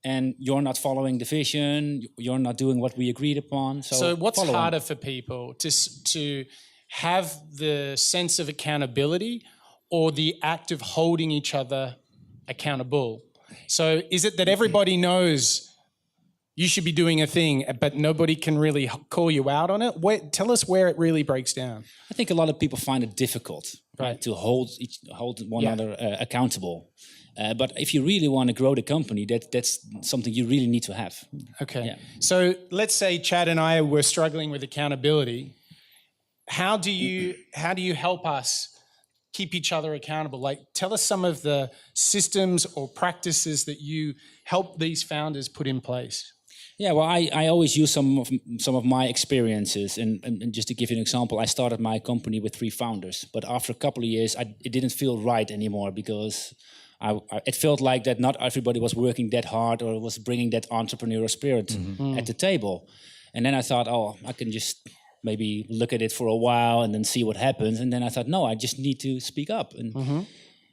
and you're not following the vision, you're not doing what we agreed upon. So what's harder for people to have the sense of accountability or the act of holding each other accountable? So is it that everybody knows you should be doing a thing, but nobody can really call you out on it? Tell us where it really breaks down. I think a lot of people find it difficult Right. to hold one another accountable. But if you really want to grow the company, that's something you really need to have. Okay. Yeah. So let's say Chad and I were struggling with accountability. How do you help us keep each other accountable? Like, tell us some of the systems or practices that you help these founders put in place. Yeah, well, I always use some of my experiences, and just to give you an example, I started my company with 3 founders, but after a couple of years, it didn't feel right anymore because it felt like that not everybody was working that hard or was bringing that entrepreneurial spirit at the table. And then I thought, I can just maybe look at it for a while and then see what happens. And then I thought, no, I just need to speak up. And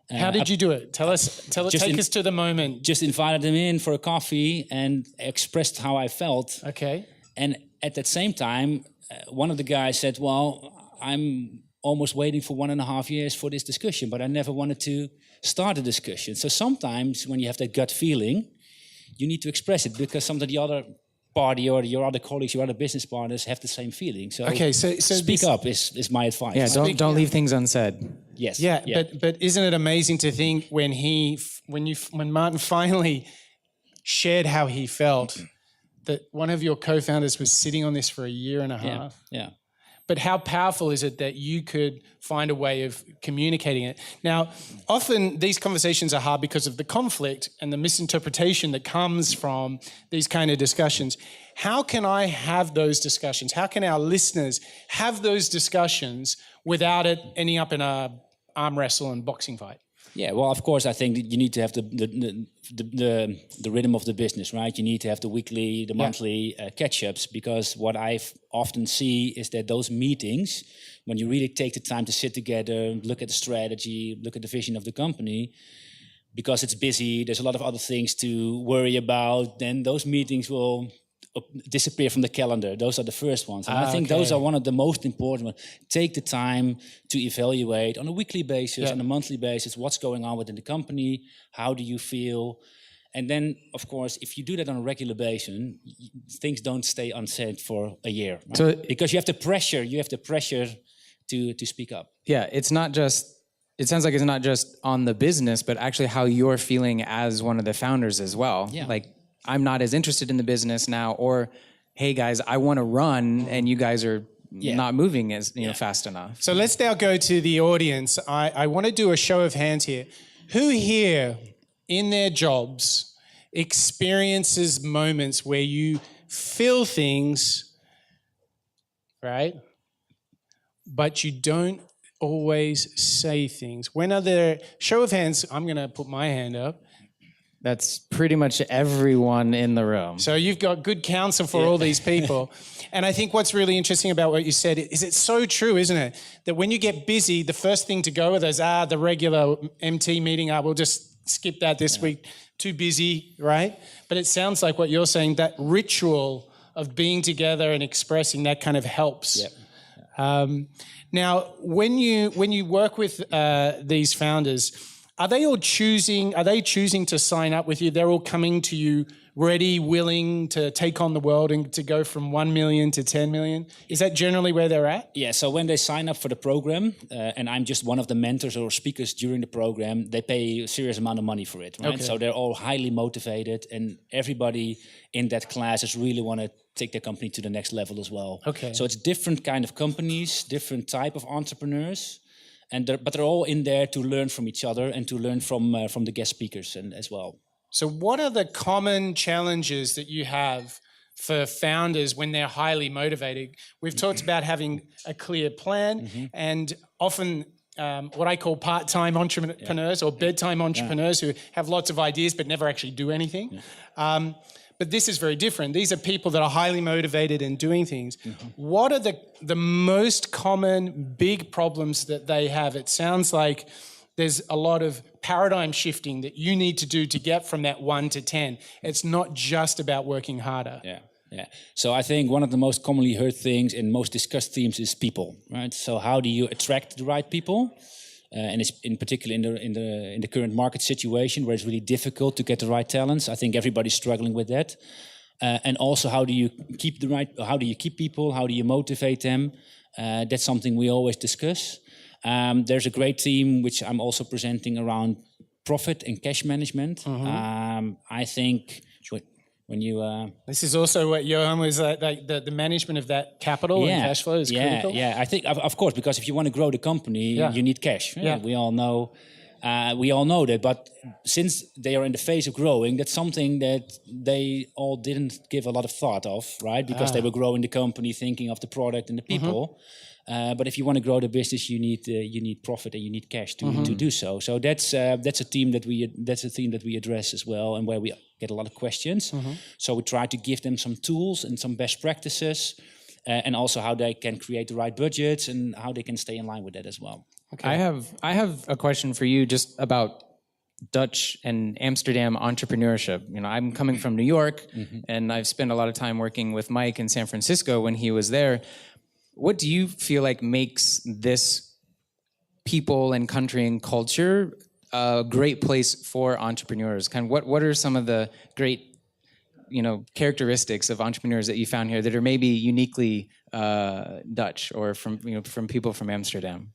how did you do it? Take us to the moment. Just invited them in for a coffee and expressed how I felt. Okay. And at that same time, one of the guys said, well, I'm almost waiting for 1.5 years for this discussion, but I never wanted to start a discussion. So sometimes when you have that gut feeling, you need to express it because sometimes the other party or your other colleagues, your other business partners have the same feeling. So, so speak up is my advice. Yeah, don't leave things unsaid. Yes. Yeah. But isn't it amazing to think when Maarten finally shared how he felt, that one of your co-founders was sitting on this for 1.5 years. Yeah. But how powerful is it that you could find a way of communicating it? Now, often these conversations are hard because of the conflict and the misinterpretation that comes from these kind of discussions. How can I have those discussions? How can our listeners have those discussions without it ending up in a arm wrestle and boxing fight? Yeah, well, of course, I think that you need to have the rhythm of the business, right? You need to have the weekly, the monthly catch-ups, because what I often see is that those meetings, when you really take the time to sit together, look at the strategy, look at the vision of the company, because it's busy, there's a lot of other things to worry about, then those meetings will disappear from the calendar. Those are the first ones. And I think those are one of the most important ones. Take the time to evaluate on a weekly basis, on a monthly basis, what's going on within the company, how do you feel? And then, of course, if you do that on a regular basis, things don't stay unsaid for a year. Right? So, because you have the pressure to speak up. Yeah, it sounds like it's not just on the business, but actually how you're feeling as one of the founders as well. Yeah. Like, I'm not as interested in the business now, or, hey guys, I want to run and you guys are not moving as fast enough. So let's now go to the audience. I want to do a show of hands here. Who here in their jobs experiences moments where you feel things, right? But you don't always say things. When are there, show of hands, I'm going to put my hand up. That's pretty much everyone in the room. So you've got good counsel for all these people. And I think what's really interesting about what you said is it's so true, isn't it? That when you get busy, the first thing to go with is, the regular MT meeting, we'll just skip that this week. Too busy, right? But it sounds like what you're saying, that ritual of being together and expressing, that kind of helps. Yep. Now, when you work with these founders, are they choosing to sign up with you? They're all coming to you ready, willing to take on the world and to go from 1 million to 10 million? Is that generally where they're at? Yeah, so when they sign up for the program, and I'm just one of the mentors or speakers during the program, they pay a serious amount of money for it, right? Okay. So they're all highly motivated, and everybody in that class is really want to take their company to the next level as well. Okay. So it's different kind of companies, different type of entrepreneurs. But they're all in there to learn from each other and to learn from the guest speakers as well. So what are the common challenges that you have for founders when they're highly motivated? We've talked about having a clear plan and often what I call part-time entrepreneurs or bedtime entrepreneurs who have lots of ideas but never actually do anything. But this is very different. These are people that are highly motivated and doing things. What are the most common big problems that they have? It sounds like there's a lot of paradigm shifting that you need to do to get from that 1 to 10. It's not just about working harder. Yeah. So I think one of the most commonly heard things and most discussed themes is people, right? So how do you attract the right people? and it's in particular in the current market situation where it's really difficult to get the right talents. I think everybody's struggling with that. And also, how do you keep people? How do you motivate them? That's something we always discuss. There's a great team which I'm also presenting around profit and cash management. I think when you this is also what Johan was like the management of that capital and cash flow is critical. Yeah, I think of course, because if you want to grow the company, you need cash. Yeah. We all know that. But since they are in the phase of growing, that's something that they all didn't give a lot of thought of, right? Because they were growing the company, thinking of the product and the people. But if you want to grow the business, you need profit and you need cash to do so. So that's a theme that we address as well, and where we get a lot of questions. So we try to give them some tools and some best practices, and also how they can create the right budgets and how they can stay in line with that as well. Okay. I have a question for you just about Dutch and Amsterdam entrepreneurship. You know, I'm coming from New York, and I've spent a lot of time working with Mike in San Francisco when he was there. What do you feel like makes this people and country and culture a great place for entrepreneurs? Kind of what are some of the great, characteristics of entrepreneurs that you found here that are maybe uniquely Dutch or from people from Amsterdam?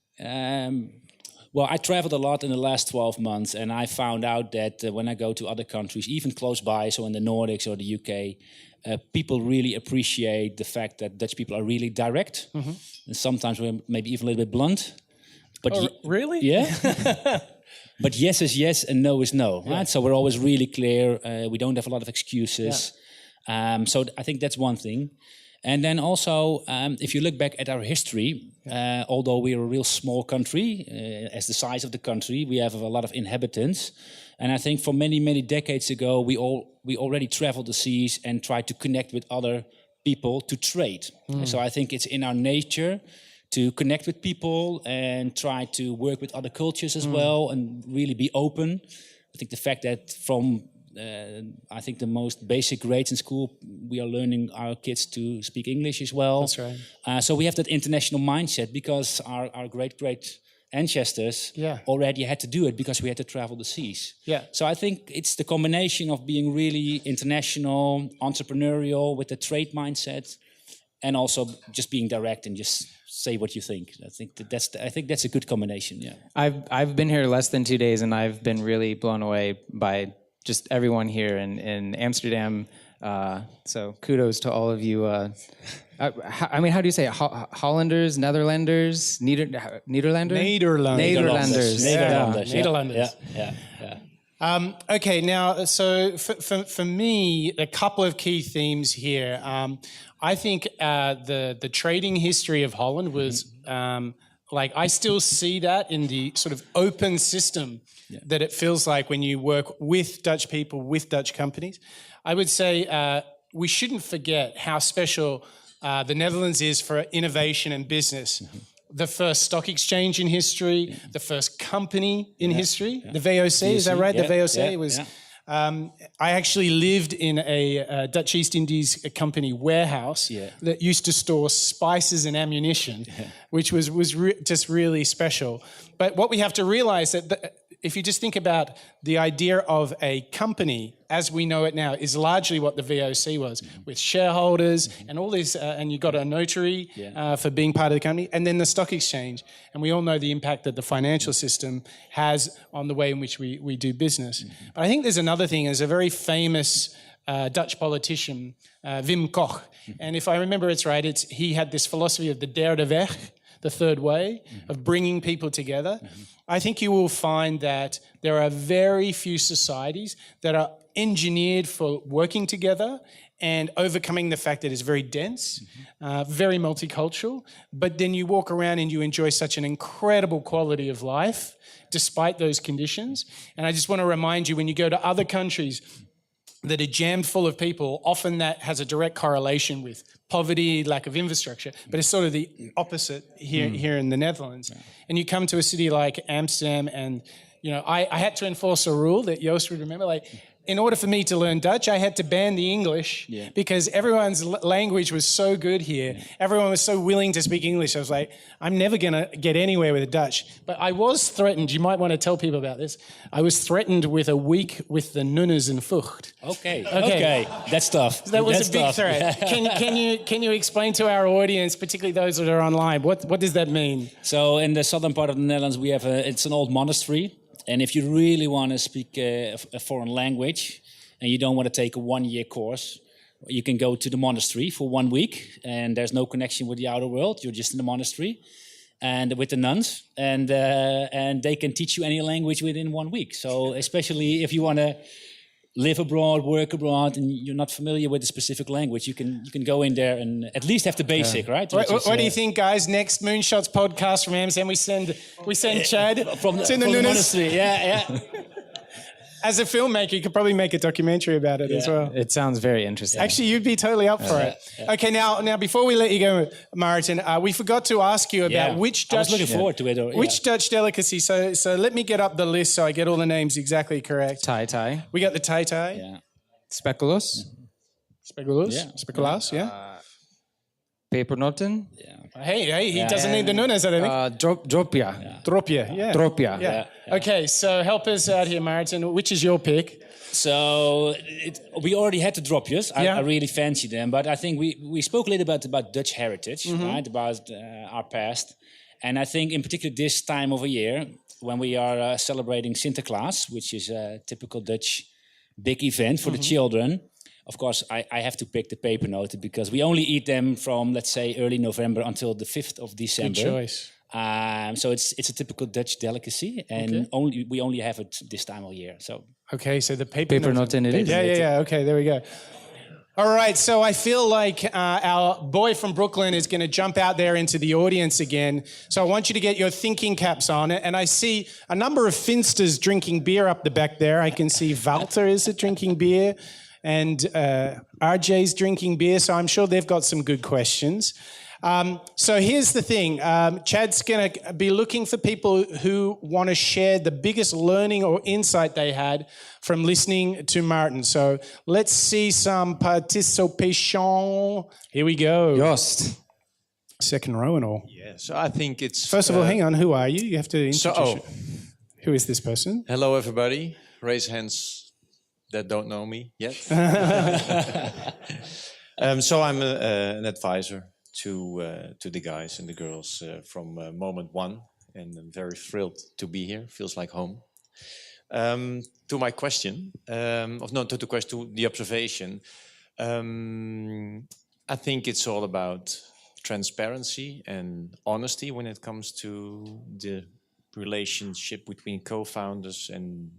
Well, I traveled a lot in the last 12 months, and I found out that when I go to other countries, even close by, so in the Nordics or the UK, people really appreciate the fact that Dutch people are really direct, and sometimes we're maybe even a little bit blunt. But really? Yeah. But yes is yes and no is no, right? So we're always really clear. We don't have a lot of excuses. So I think that's one thing. And then also, if you look back at our history, although we are a real small country, as the size of the country, we have a lot of inhabitants. And I think for many, many decades ago, we already traveled the seas and tried to connect with other people to trade. So I think it's in our nature to connect with people and try to work with other cultures as well and really be open. I think the fact that from I think the most basic grades in school, we are learning our kids to speak English as well. That's right. So we have that international mindset because our great ancestors already had to do it because we had to travel the seas. Yeah. So I think it's the combination of being really international, entrepreneurial with the trade mindset, and also just being direct and just say what you think. I think that's a good combination. Yeah. I've been here less than 2 days, and I've been really blown away by just everyone here in Amsterdam. So kudos to all of you. I mean, how do you say it? Hollanders, Netherlanders, Nederlanders? Nederlanders. Nederlanders. Yeah. Okay, now, so for me, a couple of key themes here. I think the trading history of Holland was I still see that in the sort of open system that it feels like when you work with Dutch people, with Dutch companies. I would say we shouldn't forget how special the Netherlands is for innovation and business. The first stock exchange in history, the first company in history, the VOC, is that right? The VOC was... I actually lived in a Dutch East Indies company warehouse that used to store spices and ammunition, which was just really special. But what we have to realize that if you just think about the idea of a company as we know it now is largely what the VOC was, with shareholders and all this, and you got a notary for being part of the company, and then the stock exchange. And we all know the impact that the financial system has on the way in which we do business. But I think there's another thing. There's a very famous Dutch politician, Wim Kok. And if I remember it's right, he had this philosophy of the derde weg, the third way, of bringing people together. I think you will find that there are very few societies that are engineered for working together and overcoming the fact that it's very dense, very multicultural, but then you walk around and you enjoy such an incredible quality of life despite those conditions. And I just want to remind you, when you go to other countries that are jammed full of people, often that has a direct correlation with poverty, lack of infrastructure, but it's sort of the opposite here in the Netherlands. And you come to a city like Amsterdam and, I had to enforce a rule that Joost would remember, in order for me to learn Dutch, I had to ban the English because everyone's language was so good here. Everyone was so willing to speak English. I was like, I'm never going to get anywhere with Dutch. But I was threatened. You might want to tell people about this. I was threatened with a week with the nunners in Voert. Okay. That's tough. That was That's a big tough. threat. Can you explain to our audience, particularly those that are online, what does that mean? So in the southern part of the Netherlands, we have it's an old monastery. And if you really want to speak a foreign language and you don't want to take a 1-year course, you can go to the monastery for 1 week and there's no connection with the outer world. You're just in the monastery and with the nuns and they can teach you any language within 1 week. So especially if you want to live abroad, work abroad, and you're not familiar with a specific language, you can go in there and at least have the basic, right? What do you think, guys? Next Moonshots podcast from Amsterdam, we send Chad from the nunners. monastery. Yeah. As a filmmaker, you could probably make a documentary about it as well. It sounds very interesting. Actually, you'd be totally up for it. Okay, now before we let you go, Maarten, we forgot to ask you about which Dutch. I was looking forward to it. Which Dutch delicacy? So let me get up the list so I get all the names exactly correct. Tai. We got the tai. Yeah. Speculoos. Speculaas, yeah. Pepernoten. Yeah. Hey, he doesn't need the nunners, I don't think. Dropia. Dropia. Okay, so help us out here, Maarten. Which is your pick? So we already had the dropjes. I really fancy them, but I think we spoke a little bit about Dutch heritage, right? About our past, and I think in particular this time of a year when we are celebrating Sinterklaas, which is a typical Dutch big event for the children. Of course, I have to pick the pepernoten because we only eat them from, let's say, early November until the 5th of December. Good choice. So it's a typical Dutch delicacy, and we only have it this time of year. So the pepernoten it is. Yeah. Okay, there we go. All right, so I feel like our boy from Brooklyn is going to jump out there into the audience again. So I want you to get your thinking caps on. And I see a number of Finsters drinking beer up the back there. I can see Walter is drinking beer. And RJ's drinking beer, so I'm sure they've got some good questions. So here's the thing. Chad's going to be looking for people who want to share the biggest learning or insight they had from listening to Maarten. So let's see some participation. Here we go. Joost. Second row and all. Yeah, so I think it's... First of all, hang on. Who are you? You have to introduce you. Who is this person? Hello, everybody. Raise hands that don't know me yet. So I'm an advisor to the guys and the girls from moment one, and I'm very thrilled to be here. Feels like home. To my question, to the observation. I think it's all about transparency and honesty when it comes to the relationship between co-founders and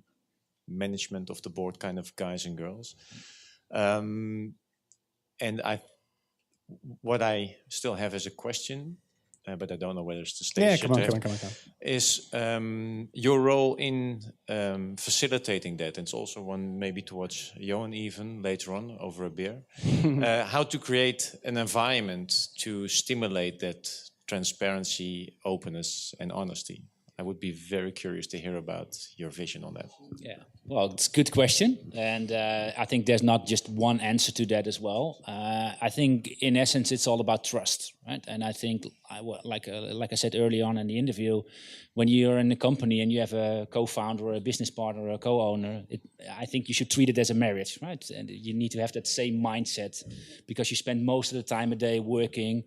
management of the board kind of guys and girls. And what I still have as a question, but I don't know whether it's the stage. Yeah, come on. Is your role in facilitating that? And it's also one maybe towards Johan even later on over a beer. How to create an environment to stimulate that transparency, openness and honesty. I would be very curious to hear about your vision on that. Yeah, well, it's a good question. And I think there's not just one answer to that as well. I think in essence, it's all about trust, right? And I think, like I said early on in the interview, when you're in a company and you have a co-founder or a business partner or a co-owner, I think you should treat it as a marriage, right? And you need to have that same mindset because you spend most of the time a day working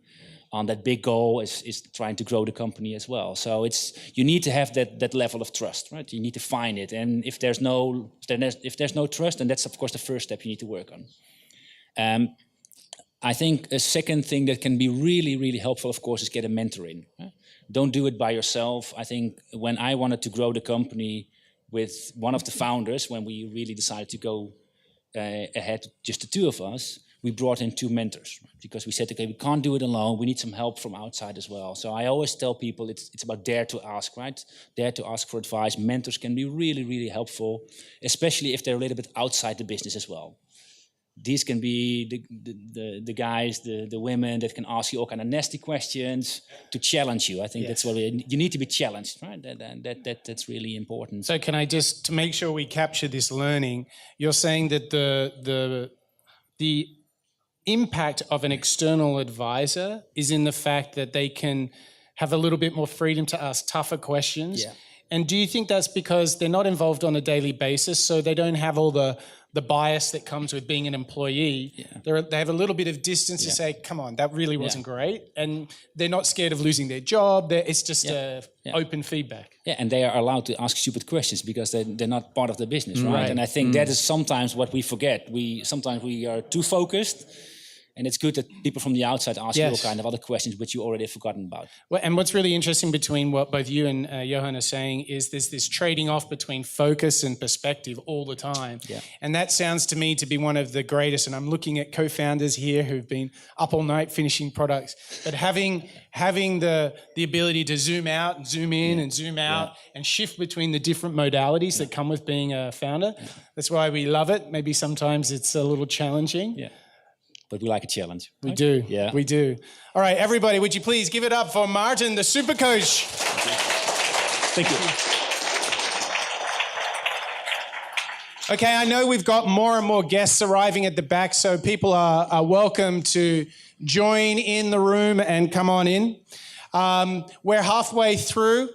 on that big goal is trying to grow the company as well. So you need to have that level of trust, right? You need to find it, and if there's no trust, then that's of course the first step you need to work on. I think a second thing that can be really, really helpful, of course, is get a mentor in. Don't do it by yourself. I think when I wanted to grow the company with one of the founders, when we really decided to go ahead, just the two of us, we brought in 2 mentors because we said, okay, we can't do it alone. We need some help from outside as well. So I always tell people it's about dare to ask, right? Dare to ask for advice. Mentors can be really, really helpful, especially if they're a little bit outside the business as well. these can be the guys, the women that can ask you all kind of nasty questions to challenge you. I think that's what you need to be challenged, right? That's really important. So can I just, to make sure we capture this learning, you're saying that the impact of an external advisor is in the fact that they can have a little bit more freedom to ask tougher questions. Yeah. And do you think that's because they're not involved on a daily basis, so they don't have all the bias that comes with being an employee? Yeah. They have a little bit of distance to say, come on, that really wasn't great. And they're not scared of losing their job. It's just open feedback. Yeah, and they are allowed to ask stupid questions because they're not part of the business, right? And I think that is sometimes what we forget. Sometimes we are too focused. And it's good that people from the outside ask you all kind of other questions which you already have forgotten about. Well, and what's really interesting between what both you and Johan are saying is there's this trading off between focus and perspective all the time. Yeah. And that sounds to me to be one of the greatest, and I'm looking at co-founders here who've been up all night finishing products, but having the ability to zoom out and zoom in and zoom out and shift between the different modalities that come with being a founder. That's why we love it. Maybe sometimes it's a little challenging. Yeah. But we like a challenge. We do. Yeah. We do. All right, everybody, would you please give it up for Maarten, the super coach. Thank you. Okay, I know we've got more and more guests arriving at the back, so people are welcome to join in the room and come on in. We're halfway through.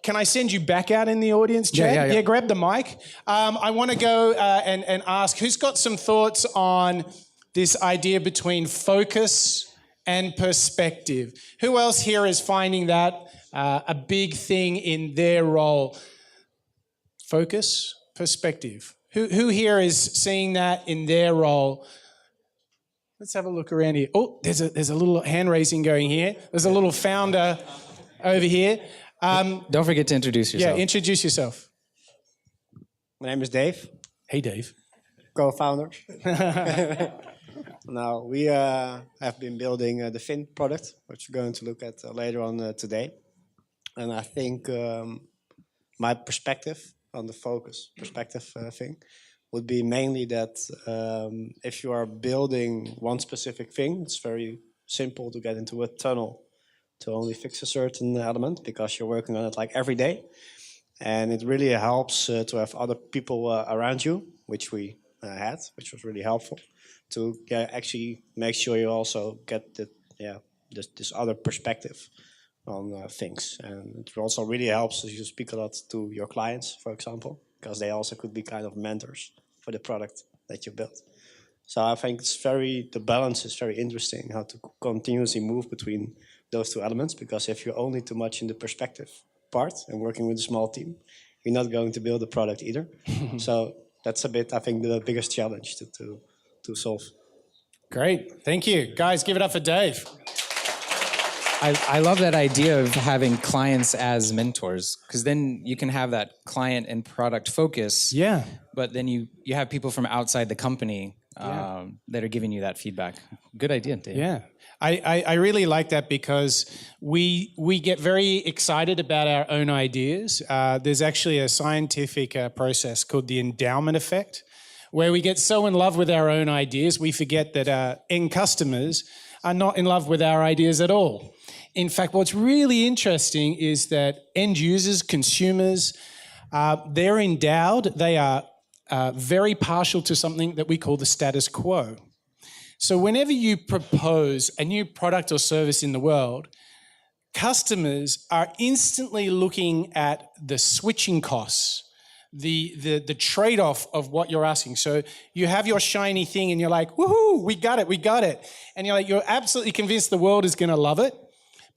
Can I send you back out in the audience, Chad? Yeah, grab the mic. I want to go and ask, who's got some thoughts on this idea between focus and perspective? Who else here is finding that a big thing in their role? Focus, perspective. Who here is seeing that in their role? Let's have a look around here. Oh, there's a little hand raising going here. There's a little founder over here. Don't forget to introduce yourself. Yeah, introduce yourself. My name is Dave. Hey, Dave. Co-founder. Now, we have been building the Fin product, which we're going to look at later on today. And I think my perspective on the focus perspective thing would be mainly that if you are building one specific thing, it's very simple to get into a tunnel to only fix a certain element because you're working on it like every day. And it really helps to have other people around you, which we had, which was really helpful, to actually make sure you also get this other perspective on things. And it also really helps if you speak a lot to your clients, for example, because they also could be kind of mentors for the product that you built. So I think the balance is very interesting, how to continuously move between those two elements, because if you're only too much in the perspective part and working with a small team, you're not going to build a product either. So that's a bit, I think, the biggest challenge to solve. Great. Thank you. Guys, give it up for Dave. I love that idea of having clients as mentors, because then you can have that client and product focus. Yeah. But then you have people from outside the company that are giving you that feedback. Good idea, Dave. Yeah. I really like that because we get very excited about our own ideas. There's actually a scientific process called the endowment effect, where we get so in love with our own ideas, we forget that our end customers are not in love with our ideas at all. In fact, what's really interesting is that end users, consumers, they're endowed, they are very partial to something that we call the status quo. So whenever you propose a new product or service in the world, customers are instantly looking at the switching costs, the trade-off of what you're asking. So you have your shiny thing and you're like, woohoo, we got it. And you're absolutely convinced the world is going to love it.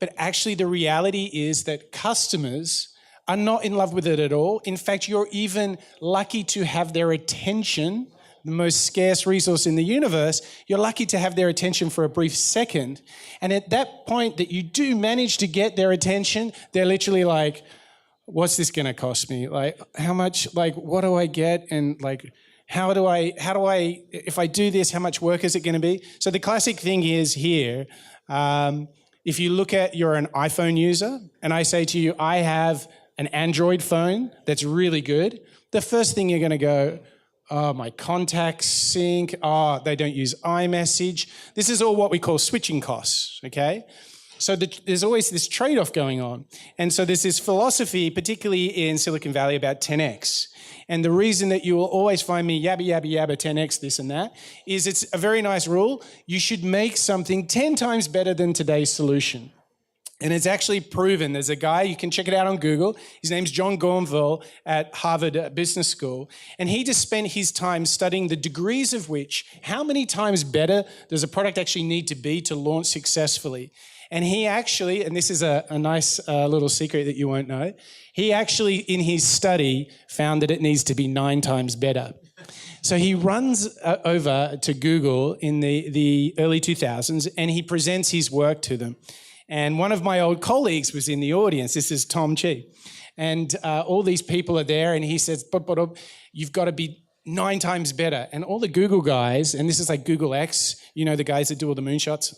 But actually the reality is that customers are not in love with it at all. In fact, you're even lucky to have their attention, the most scarce resource in the universe. You're lucky to have their attention for a brief second. And at that point that you do manage to get their attention, they're literally like, what's this going to cost me? Like, how much, like, what do I get? And like, how do I, if I do this, how much work is it going to be? So the classic thing is here, if you look at, you're an iPhone user, and I say to you, I have an Android phone that's really good, the first thing you're going to go, my contacts sync. Oh, they don't use iMessage. This is all what we call switching costs, okay? So there's always this trade-off going on. And so there's this philosophy, particularly in Silicon Valley, about 10x. And the reason that you will always find me yabba, yabba, yabba, 10x, this and that, is it's a very nice rule. You should make something 10 times better than today's solution. And it's actually proven. There's a guy, you can check it out on Google. His name's John Gornville at Harvard Business School. And he just spent his time studying the degrees of which, how many times better does a product actually need to be to launch successfully? And he actually, and this is a nice little secret that you won't know, he actually, in his study, found that it needs to be 9 times better. So he runs over to Google in the early 2000s, and he presents his work to them. And one of my old colleagues was in the audience. This is Tom Chi. And all these people are there, and he says, you've got to be 9 times better. And all the Google guys, and this is like Google X, you know, the guys that do all the moonshots,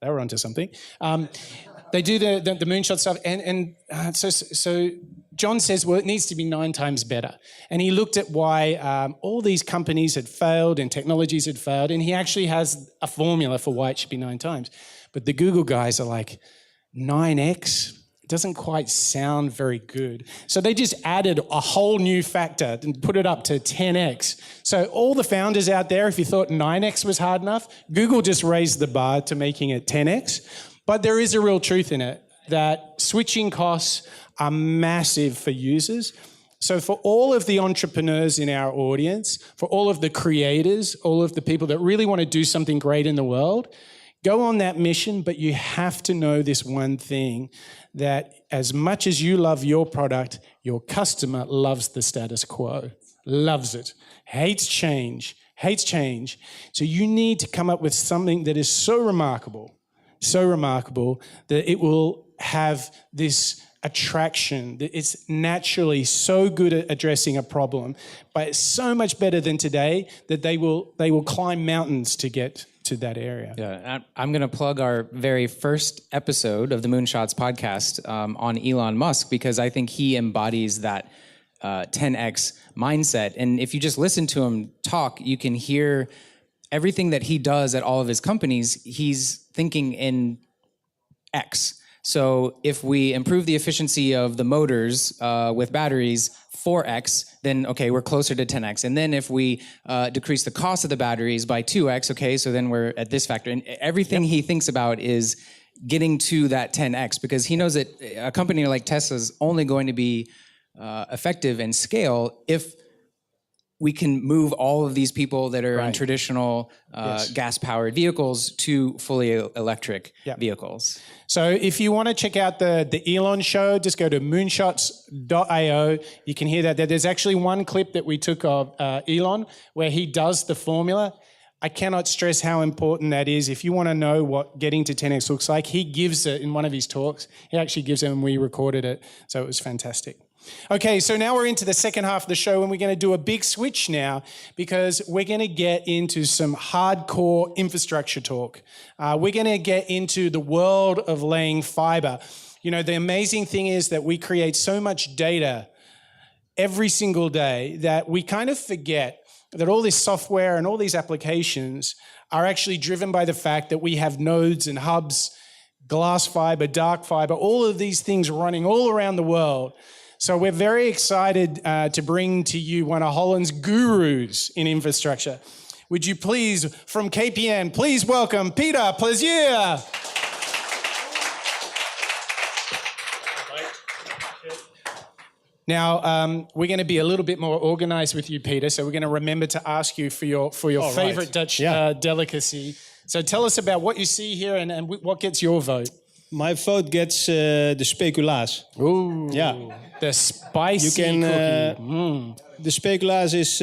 they were onto something. They do the moonshot stuff. And so John says, well, it needs to be 9 times better. And he looked at why all these companies had failed and technologies had failed. And he actually has a formula for why it should be 9 times. But the Google guys are like, 9x? It doesn't quite sound very good. So they just added a whole new factor and put it up to 10x. So all the founders out there, if you thought 9x was hard enough, Google just raised the bar to making it 10x. But there is a real truth in it that switching costs are massive for users. So for all of the entrepreneurs in our audience, for all of the creators, all of the people that really want to do something great in the world, go on that mission, but you have to know this one thing, that as much as you love your product, your customer loves the status quo, loves it, hates change. So you need to come up with something that is so remarkable that it will have this attraction, that it's naturally so good at addressing a problem, but it's so much better than today that they will climb mountains to get to that area. Yeah, I'm going to plug our very first episode of the Moonshots podcast on Elon Musk, because I think he embodies that 10x mindset. And if you just listen to him talk, you can hear everything that he does at all of his companies. He's thinking in X. So if we improve the efficiency of the motors with batteries 4x, then okay, we're closer to 10x. And then if we decrease the cost of the batteries by 2x, okay, so then we're at this factor. And everything he thinks about is getting to that 10x, because he knows that a company like Tesla is only going to be effective and scale if we can move all of these people that are in traditional gas-powered vehicles to fully electric vehicles. So if you want to check out the Elon show, just go to moonshots.io. You can hear that. There's actually one clip that we took of Elon where he does the formula. I cannot stress how important that is. If you want to know what getting to 10x looks like, he gives it in one of his talks. He actually gives it, and we recorded it, so it was fantastic. Okay, so now we're into the second half of the show, and we're going to do a big switch now, because we're going to get into some hardcore infrastructure talk. We're going to get into the world of laying fiber. You know, the amazing thing is that we create so much data every single day that we kind of forget that all this software and all these applications are actually driven by the fact that we have nodes and hubs, glass fiber, dark fiber, all of these things running all around the world. So we're very excited to bring to you one of Holland's gurus in infrastructure. Would you please, from KPN, please welcome Pieter, Plaisier. Now, we're going to be a little bit more organized with you, Pieter, so we're going to remember to ask you for your favorite Dutch delicacy. So tell us about what you see here and what gets your vote. My vote gets the speculaas. Ooh, the spicy cookie. The speculaas is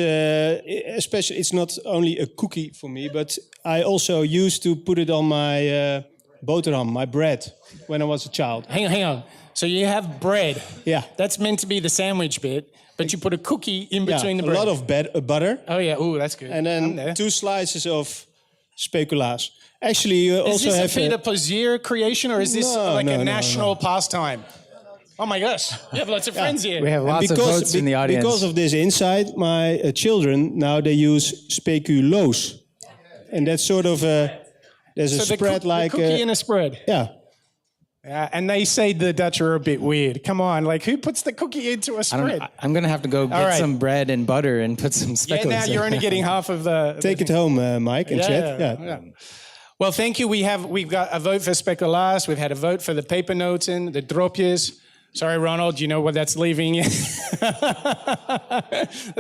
especially. It's not only a cookie for me, but I also used to put it on my boterham, my bread, when I was a child. Hang on. So you have bread. Yeah. That's meant to be the sandwich bit, but you put a cookie in between the bread. A lot of butter. Oh yeah. Ooh, that's good. And then 2 slices of speculaas. Actually, you also have... Is this a Pieter Plaisier creation, or is this a national pastime? Oh my gosh, you have lots of friends here. We have lots of votes in the audience. Because of this insight, my children, now they use speculoos. And that's sort of there's a So spread like... the cookie in a spread. Yeah. Yeah, and they say the Dutch are a bit weird. Come on, like who puts the cookie into a spread? I'm going to have to go get right. some bread and butter and put some speculoos Yeah, now you're only getting half of the... Take it home, Mike, and chat. Yeah. Well, thank you. We've got a vote for speculaas. We've had a vote for the pepernoten, the dropjes. Sorry, Ronald, you know what that's leaving? That's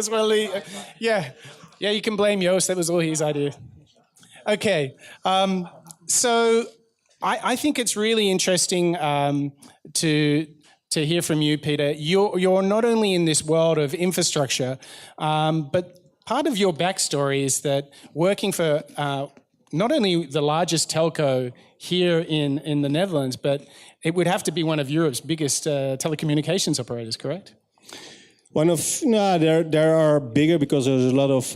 what yeah, you can blame Joost. That was all his idea. Okay, so I think it's really interesting to hear from you, Pieter. You're not only in this world of infrastructure, but part of your backstory is that working for not only the largest telco here in the Netherlands, but it would have to be one of Europe's biggest telecommunications operators, correct? There are bigger because there's a lot of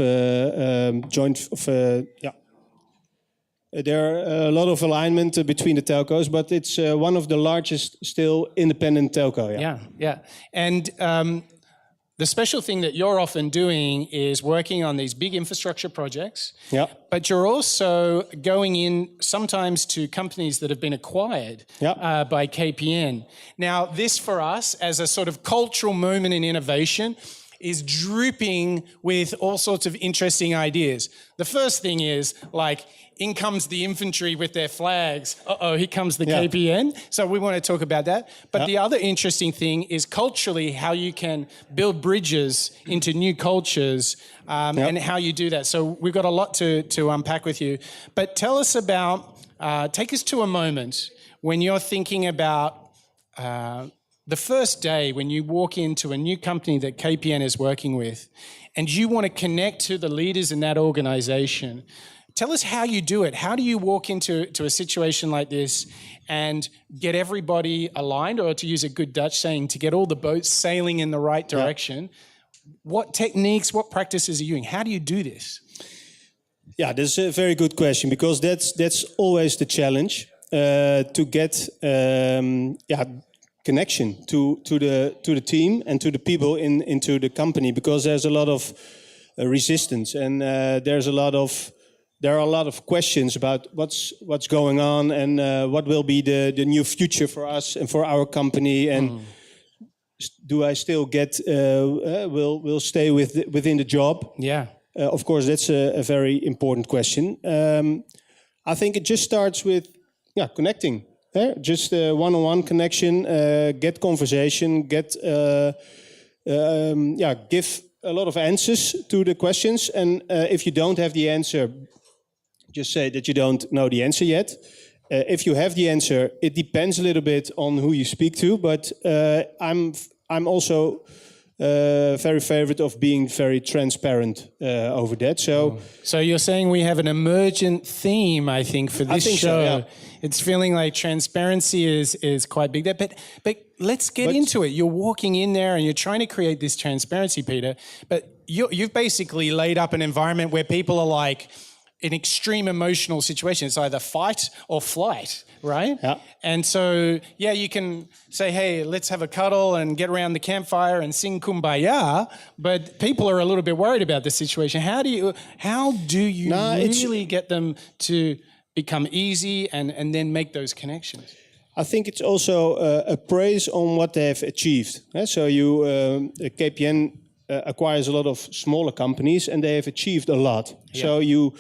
there are a lot of alignment between the telcos, but it's one of the largest still independent telco. Yeah. And the special thing that you're often doing is working on these big infrastructure projects. Yeah. But you're also going in sometimes to companies that have been acquired by KPN. Now, this for us as a sort of cultural moment in innovation is dripping with all sorts of interesting ideas. The first thing is like, in comes the infantry with their flags. Here comes the KPN. So we want to talk about that. But the other interesting thing is culturally how you can build bridges into new cultures and how you do that. So we've got a lot to unpack with you. But tell us about, take us to a moment when you're thinking about the first day when you walk into a new company that KPN is working with and you want to connect to the leaders in that organization. Tell us how you do it. How do you walk into a situation like this and get everybody aligned, or to use a good Dutch saying, to get all the boats sailing in the right direction? What techniques, what practices are you using? How do you do this? Yeah, that's a very good question because that's always the challenge to get connection to the team and to the people into the company, because there's a lot of resistance and there are a lot of questions about what's going on and what will be the new future for us and for our company, and do I still get will stay within the job? Yeah. Of course, that's a very important question. I think it just starts with connecting. Just one-on-one connection, get conversation, give a lot of answers to the questions, and if you don't have the answer, just say that you don't know the answer yet. If you have the answer, it depends a little bit on who you speak to, but I'm also very favorite of being very transparent over that. So you're saying we have an emergent theme, I think, for this show. So, yeah. It's feeling like transparency is quite big there. But let's get into it. You're walking in there and you're trying to create this transparency, Pieter. But you've basically laid up an environment where people are like in extreme emotional situation. It's either fight or flight, right? Yeah. And so, you can say, hey, let's have a cuddle and get around the campfire and sing Kumbaya, but people are a little bit worried about the situation. How do you really get them to become easy and then make those connections? I think it's also a praise on what they have achieved. So KPN acquires a lot of smaller companies and they have achieved a lot. Yeah. So you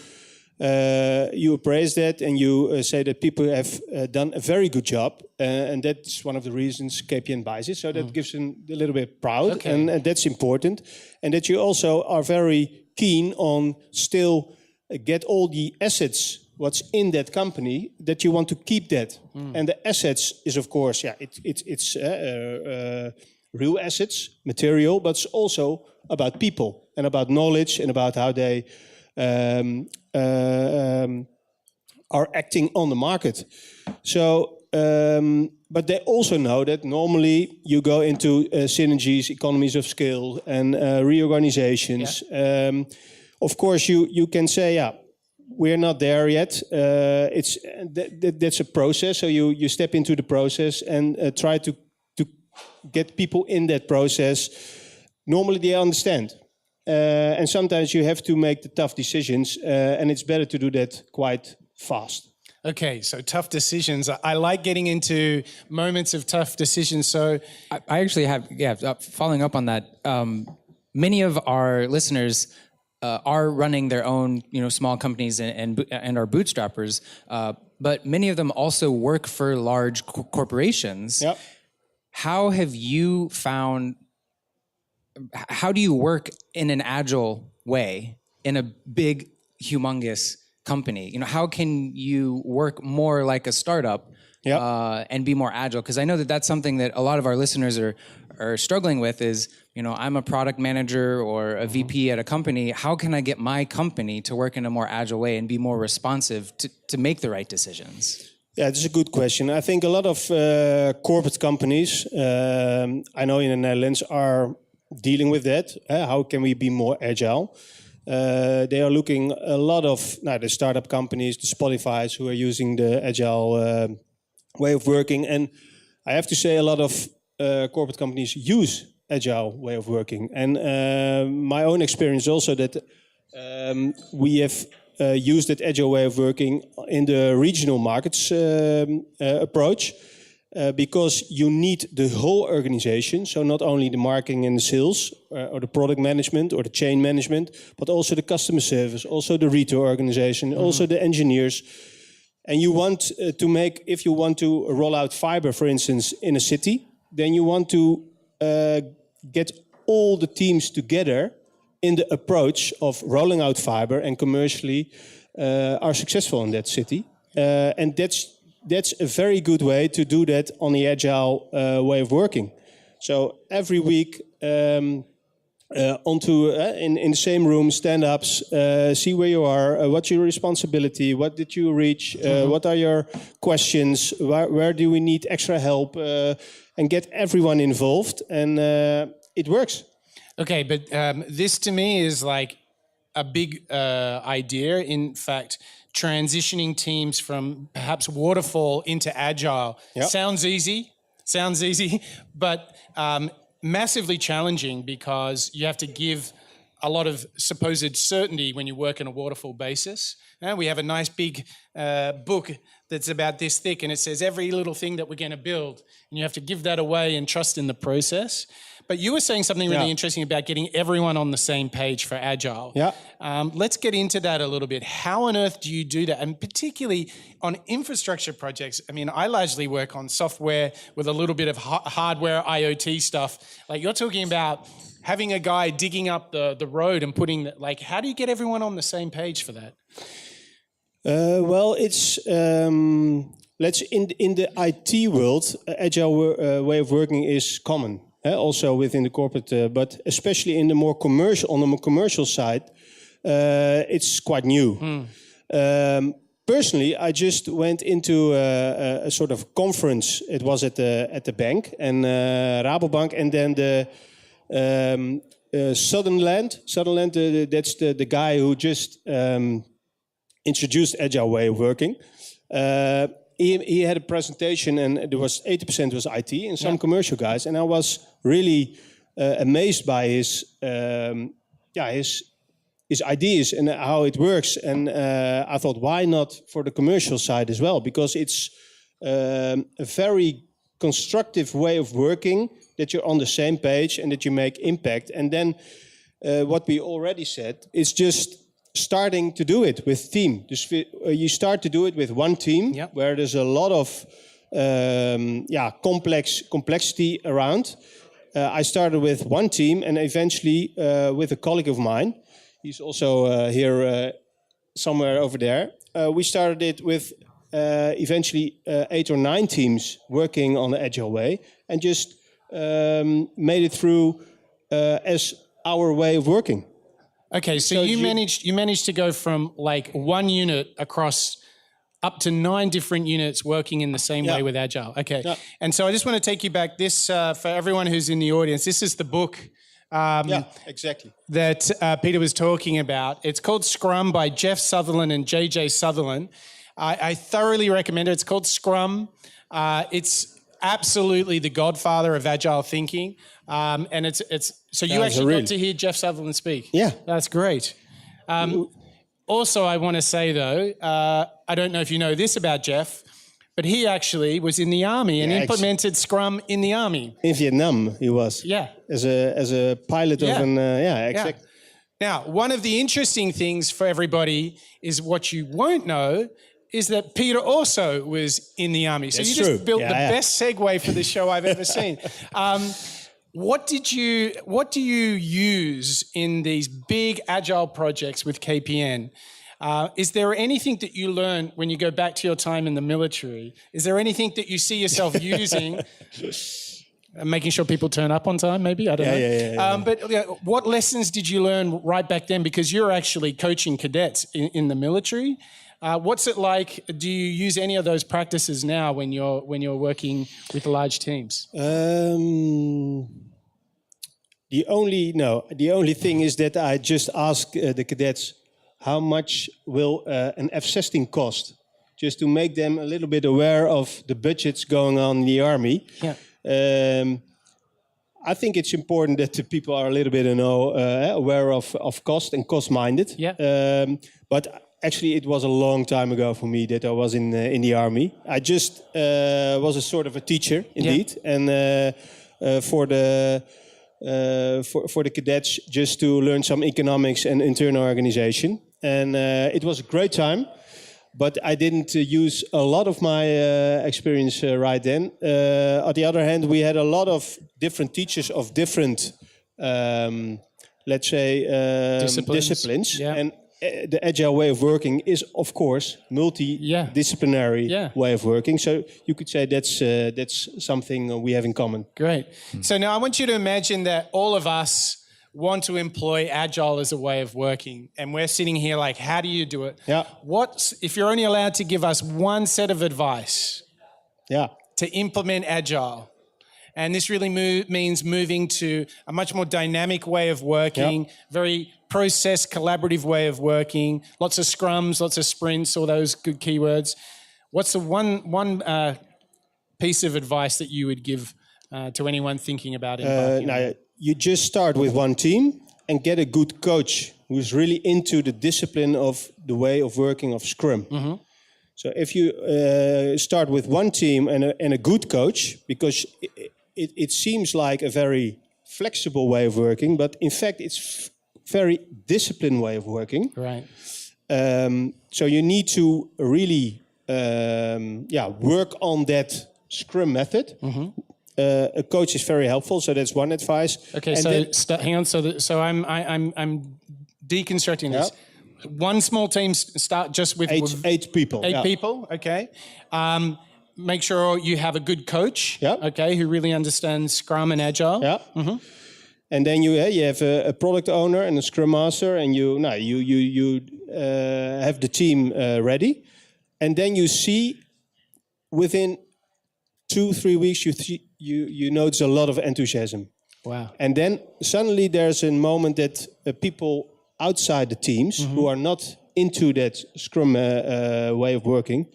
appraise that and you say that people have done a very good job, and that's one of the reasons KPN buys it. So that gives them a little bit proud, and that's important. And that you also are very keen on still get all the assets what's in that company, that you want to keep that. And the assets is, of course, it's real assets, material, but it's also about people and about knowledge and about how they are acting on the market. So, but they also know that normally you go into synergies, economies of scale, and reorganizations. Yeah. Of course, you can say, we're not there yet. That's a process. So you step into the process and try to get people in that process, normally they understand. And sometimes you have to make the tough decisions, and it's better to do that quite fast. Okay, so tough decisions. I like getting into moments of tough decisions. So I actually have, following up on that, many of our listeners are running their own, small companies and are bootstrappers, but many of them also work for large corporations. Yep. How have you found? How do you work in an agile way in a big, humongous company? How can you work more like a startup and be more agile? Because I know that that's something that a lot of our listeners are struggling with is, I'm a product manager or a VP at a company. How can I get my company to work in a more agile way and be more responsive to make the right decisions? Yeah, it's a good question. I think a lot of corporate companies, I know in the Netherlands, are dealing with that. How can we be more agile? They are looking a lot of the startup companies, the Spotifys who are using the agile way of working. And I have to say a lot of corporate companies use agile way of working. And my own experience also that we have used that agile way of working in the regional markets approach. Because you need the whole organization, so not only the marketing and the sales, or the product management, or the chain management, but also the customer service, also the retail organization, also the engineers. And you want to make, if you want to roll out fiber, for instance, in a city, then you want to get all the teams together in the approach of rolling out fiber and commercially are successful in that city. And that's a very good way to do that on the agile way of working. So every week in the same room, stand-ups, see where you are, what's your responsibility, what did you reach, what are your questions, where do we need extra help, and get everyone involved, and it works. Okay, but this to me is like a big idea. In fact, transitioning teams from perhaps waterfall into agile sounds easy, but massively challenging because you have to give a lot of supposed certainty when you work on a waterfall basis. We have a nice big book that's about this thick, and it says every little thing that we're going to build, and you have to give that away and trust in the process. But you were saying something really interesting about getting everyone on the same page for agile. Yeah. Let's get into that a little bit. How on earth do you do that? And particularly on infrastructure projects. I mean, I largely work on software with a little bit of hardware, IoT stuff. Like you're talking about having a guy digging up the road and putting, how do you get everyone on the same page for that? Well, it's in the IT world, agile way of working is common. Also within the corporate, but especially in the more commercial, on the more commercial side, it's quite new. Personally, I just went into a sort of conference. It was at the bank and Rabobank, and then the Sutherland. That's the guy who just introduced agile way of working. He had a presentation, and there was 80% was IT and some commercial guys, and I was really amazed by his ideas and how it works. And I thought, why not for the commercial side as well? Because it's a very constructive way of working, that you're on the same page and that you make impact. And then what we already said is just starting to do it with team. You start to do it with one team where there's a lot of complexity around. I started with one team, and eventually with a colleague of mine. He's also here somewhere over there. We started it with eventually 8 or 9 teams working on the agile way, and just made it through as our way of working. Okay, so you managed to go from like one unit across up to 9 different units working in the same way with agile. Okay, and so I just want to take you back. This for everyone who's in the audience. This is the book. Exactly. That Pieter was talking about. It's called Scrum by Jeff Sutherland and JJ Sutherland. I thoroughly recommend it. It's called Scrum. It's absolutely the godfather of agile thinking. And it's so you actually got to hear Jeff Sutherland speak. Yeah. That's great. Also, I want to say, though, I don't know if you know this about Jeff, but he actually was in the army and implemented Scrum in the army. In Vietnam, he was. Yeah. As a pilot of an... exactly. Now, one of the interesting things for everybody is what you won't know is that Pieter also was in the army. So That's you just true. built the best segue for the show I've ever seen. What do you use in these big agile projects with KPN? Is there anything that you learn when you go back to your time in the military? Is there anything that you see yourself using? Making sure people turn up on time, maybe? I don't know. Yeah. But what lessons did you learn right back then? Because you're actually coaching cadets in the military. What's it like? Do you use any of those practices now when you're working with large teams? The only thing is that I just ask the cadets how much will an F-16 cost, just to make them a little bit aware of the budgets going on in the army. Yeah. I think it's important that the people are a little bit aware of cost and cost-minded. Yeah. But actually, it was a long time ago for me that I was in the army. I just was a sort of a teacher, indeed, and for the cadets, just to learn some economics and internal organization. And it was a great time. But I didn't use a lot of my experience right then. On the other hand, we had a lot of different teachers of different, let's say, disciplines. Yeah. And the agile way of working is, of course, multidisciplinary way of working. So you could say that's something we have in common. Great. So now I want you to imagine that all of us want to employ agile as a way of working, and we're sitting here like, how do you do it? Yeah. If you're only allowed to give us one set of advice to implement agile, and this really means moving to a much more dynamic way of working, very process collaborative way of working, lots of scrums, lots of sprints, all those good keywords. What's the one piece of advice that you would give to anyone thinking about embarking? You just start with one team and get a good coach who's really into the discipline of the way of working of Scrum. Mm-hmm. So if you start with one team and a good coach, because it seems like a very flexible way of working, but in fact it's very disciplined way of working. Right. So you need to really work on that Scrum method. Mm-hmm. A coach is very helpful, so that's one advice. Okay, and hang on. So I'm deconstructing this. One small team start just with eight people. Eight people. Okay. Make sure you have a good coach. Yeah. Okay, who really understands Scrum and Agile. Yeah. Mm-hmm. And then you have a product owner and a Scrum Master, and you have the team ready, and then you see within 2-3 weeks you notice a lot of enthusiasm. Wow. And then suddenly there's a moment that people outside the teams who are not into that Scrum way of working,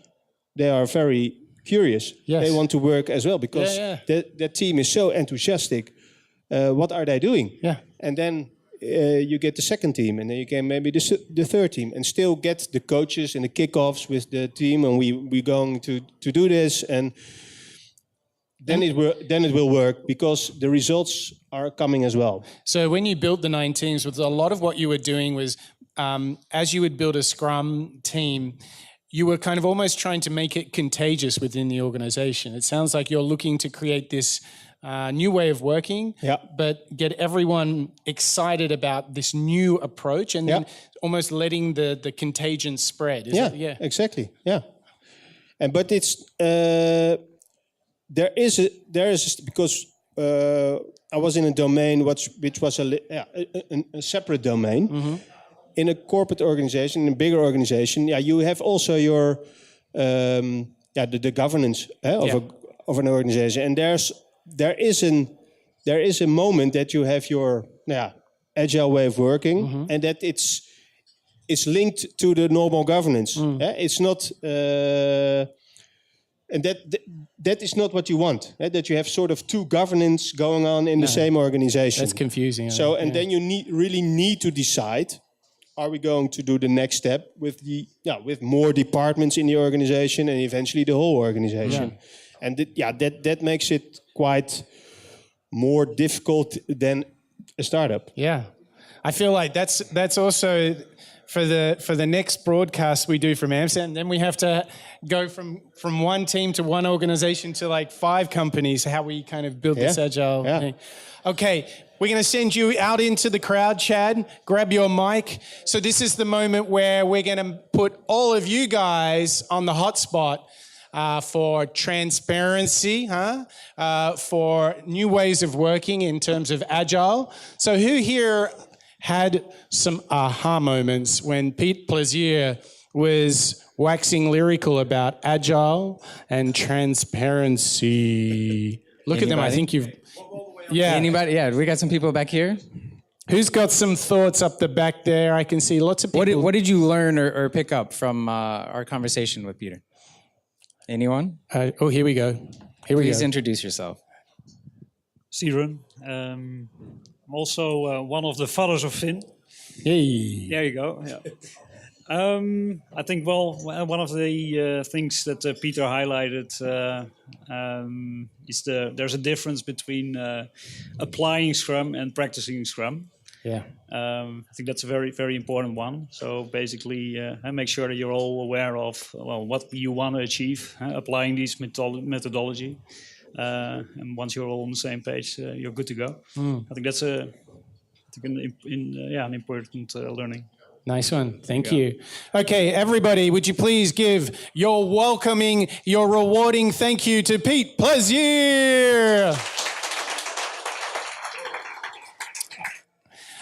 they are very curious. Yes. They want to work as well because that team is so enthusiastic. What are they doing? Yeah. And then you get the second team, and then you get maybe the third team, and still get the coaches and the kickoffs with the team, and we're going to do this, and then it will work because the results are coming as well. So when you built the 9 teams, a lot of what you were doing was, as you would build a Scrum team, you were kind of almost trying to make it contagious within the organization. It sounds like you're looking to create this new way of working, but get everyone excited about this new approach, and then almost letting the contagion spread. Exactly. Yeah, but it's there is because I was in a domain which was a separate domain. Mm-hmm. In a corporate organization, in a bigger organization, you have also your the governance of an organization, and there is a moment that you have your agile way of working, and that it's linked to the normal governance. It's not and that is not what you want. That you have sort of two governance going on in the same organization. That's confusing. So, and then you really need to decide: are we going to do the next step with with more departments in the organization and eventually the whole organization? And that makes it quite more difficult than a startup. Yeah, I feel like that's also for the next broadcast we do from Amsterdam. Then we have to go from one team to one organization to like 5 companies. How we kind of build this agile thing. Okay, we're going to send you out into the crowd, Chad. Grab your mic. So this is the moment where we're going to put all of you guys on the hot spot. For transparency, for new ways of working in terms of agile. So who here had some aha moments when Plaisier was waxing lyrical about agile and transparency? Look at them, I think you've... Yeah. Anybody? Yeah, we got some people back here. Who's got some thoughts up the back there? I can see lots of people. What did you learn or pick up from our conversation with Pieter? Anyone? Here we go. Please introduce yourself. Siren. I'm also one of the fathers of Finn. Hey. There you go. Yeah. I think, one of the things that Pieter highlighted is there's a difference between applying Scrum and practicing Scrum. Yeah. I think that's a very, very important one. So basically, make sure that you're all aware of what you want to achieve, applying these methodology. And once you're all on the same page, you're good to go. I think that's an important learning. Nice one. Thank you. Okay, everybody, would you please give your welcoming, your rewarding thank you to Pete Plaisier.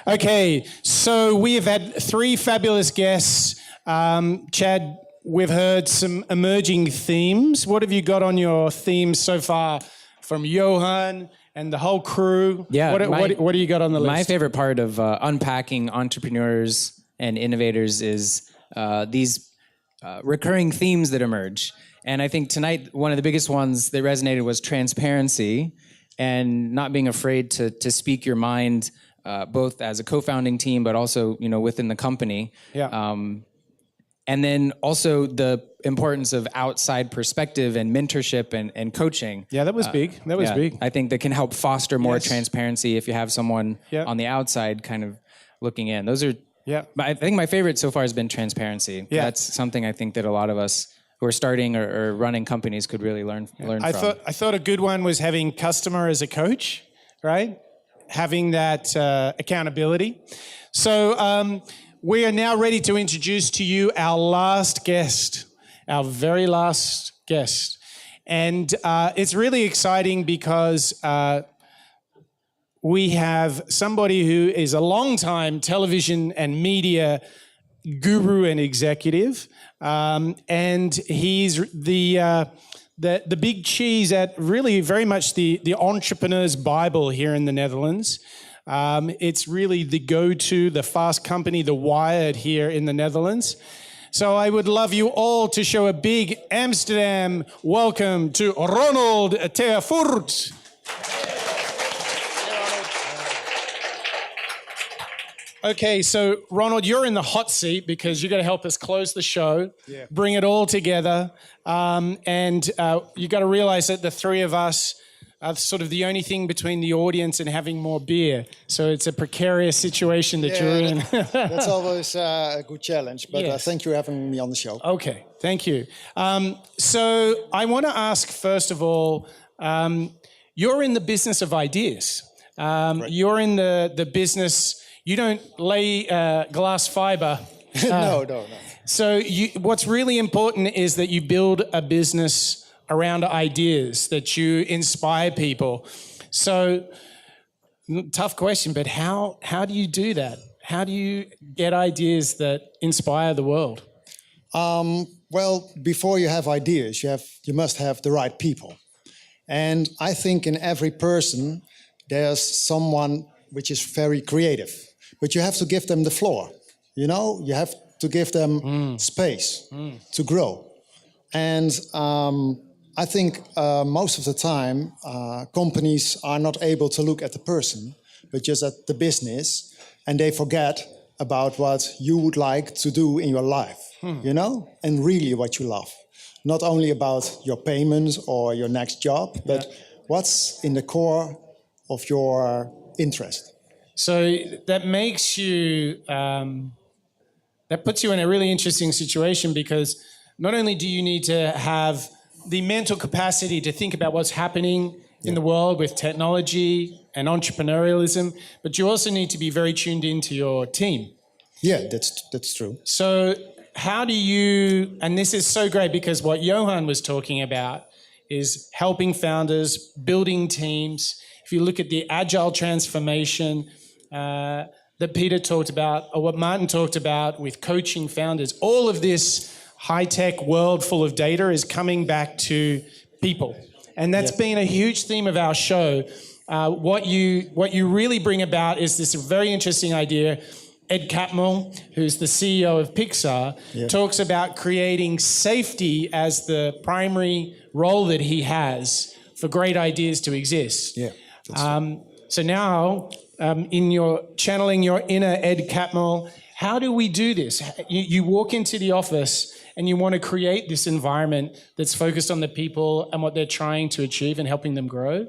Okay, so we have had 3 fabulous guests. Chad, we've heard some emerging themes. What have you got on your themes so far from Johan and the whole crew? Yeah, what do you got on the list? My favorite part of unpacking entrepreneurs and innovators is these recurring themes that emerge. And I think tonight, one of the biggest ones that resonated was transparency and not being afraid to speak your mind, both as a co-founding team, but also, within the company. Yeah. And then also the importance of outside perspective and mentorship and coaching. Yeah, that was big. That was big. I think that can help foster more transparency if you have someone on the outside kind of looking in. Those are, I think my favorite so far has been transparency. Yeah. That's something I think that a lot of us who are starting or running companies could really learn from. I thought a good one was having customer as a coach, right? Having that accountability. So we are now ready to introduce to you our last guest, our very last guest. And it's really exciting because we have somebody who is a long-time television and media guru and executive. And he's the big cheese at really very much the entrepreneur's Bible here in the Netherlands. It's really the go-to, the fast company, the Wired here in the Netherlands. So I would love you all to show a big Amsterdam welcome to Ronald ter Voert. Okay, so Ronald, you're in the hot seat because you've got to help us close the show, bring it all together, and you've got to realize that the 3 of us are sort of the only thing between the audience and having more beer. So it's a precarious situation that you're in. That's always a good challenge, but thank you for having me on the show. Okay, thank you. So I want to ask, first of all, you're in the business of ideas. Right. You're in the business... You don't lay glass fiber. No. So what's really important is that you build a business around ideas, that you inspire people. So, tough question, but how do you do that? How do you get ideas that inspire the world? Well, before you have ideas, you must have the right people. And I think in every person, there's someone which is very creative. But you have to give them the floor, You have to give them space to grow. And I think most of the time companies are not able to look at the person, but just at the business, and they forget about what you would like to do in your life, you know, and really what you love. Not only about your payments or your next job, but what's in the core of your interest. So that makes you, that puts you in a really interesting situation, because not only do you need to have the mental capacity to think about what's happening in the world with technology and entrepreneurialism, but you also need to be very tuned into your team. Yeah, that's true. So how do you, and this is so great because what Johan was talking about is helping founders, building teams. If you look at the agile transformation that Pieter talked about, or what Maarten talked about with coaching founders, all of this high-tech world full of data is coming back to people. And that's been a huge theme of our show. What you really bring about is this very interesting idea. Ed Catmull, who's the CEO of Pixar, talks about creating safety as the primary role that he has for great ideas to exist. Yeah. So now, in your channeling your inner Ed Catmull, how do we do this? You walk into the office and you want to create this environment that's focused on the people and what they're trying to achieve and helping them grow.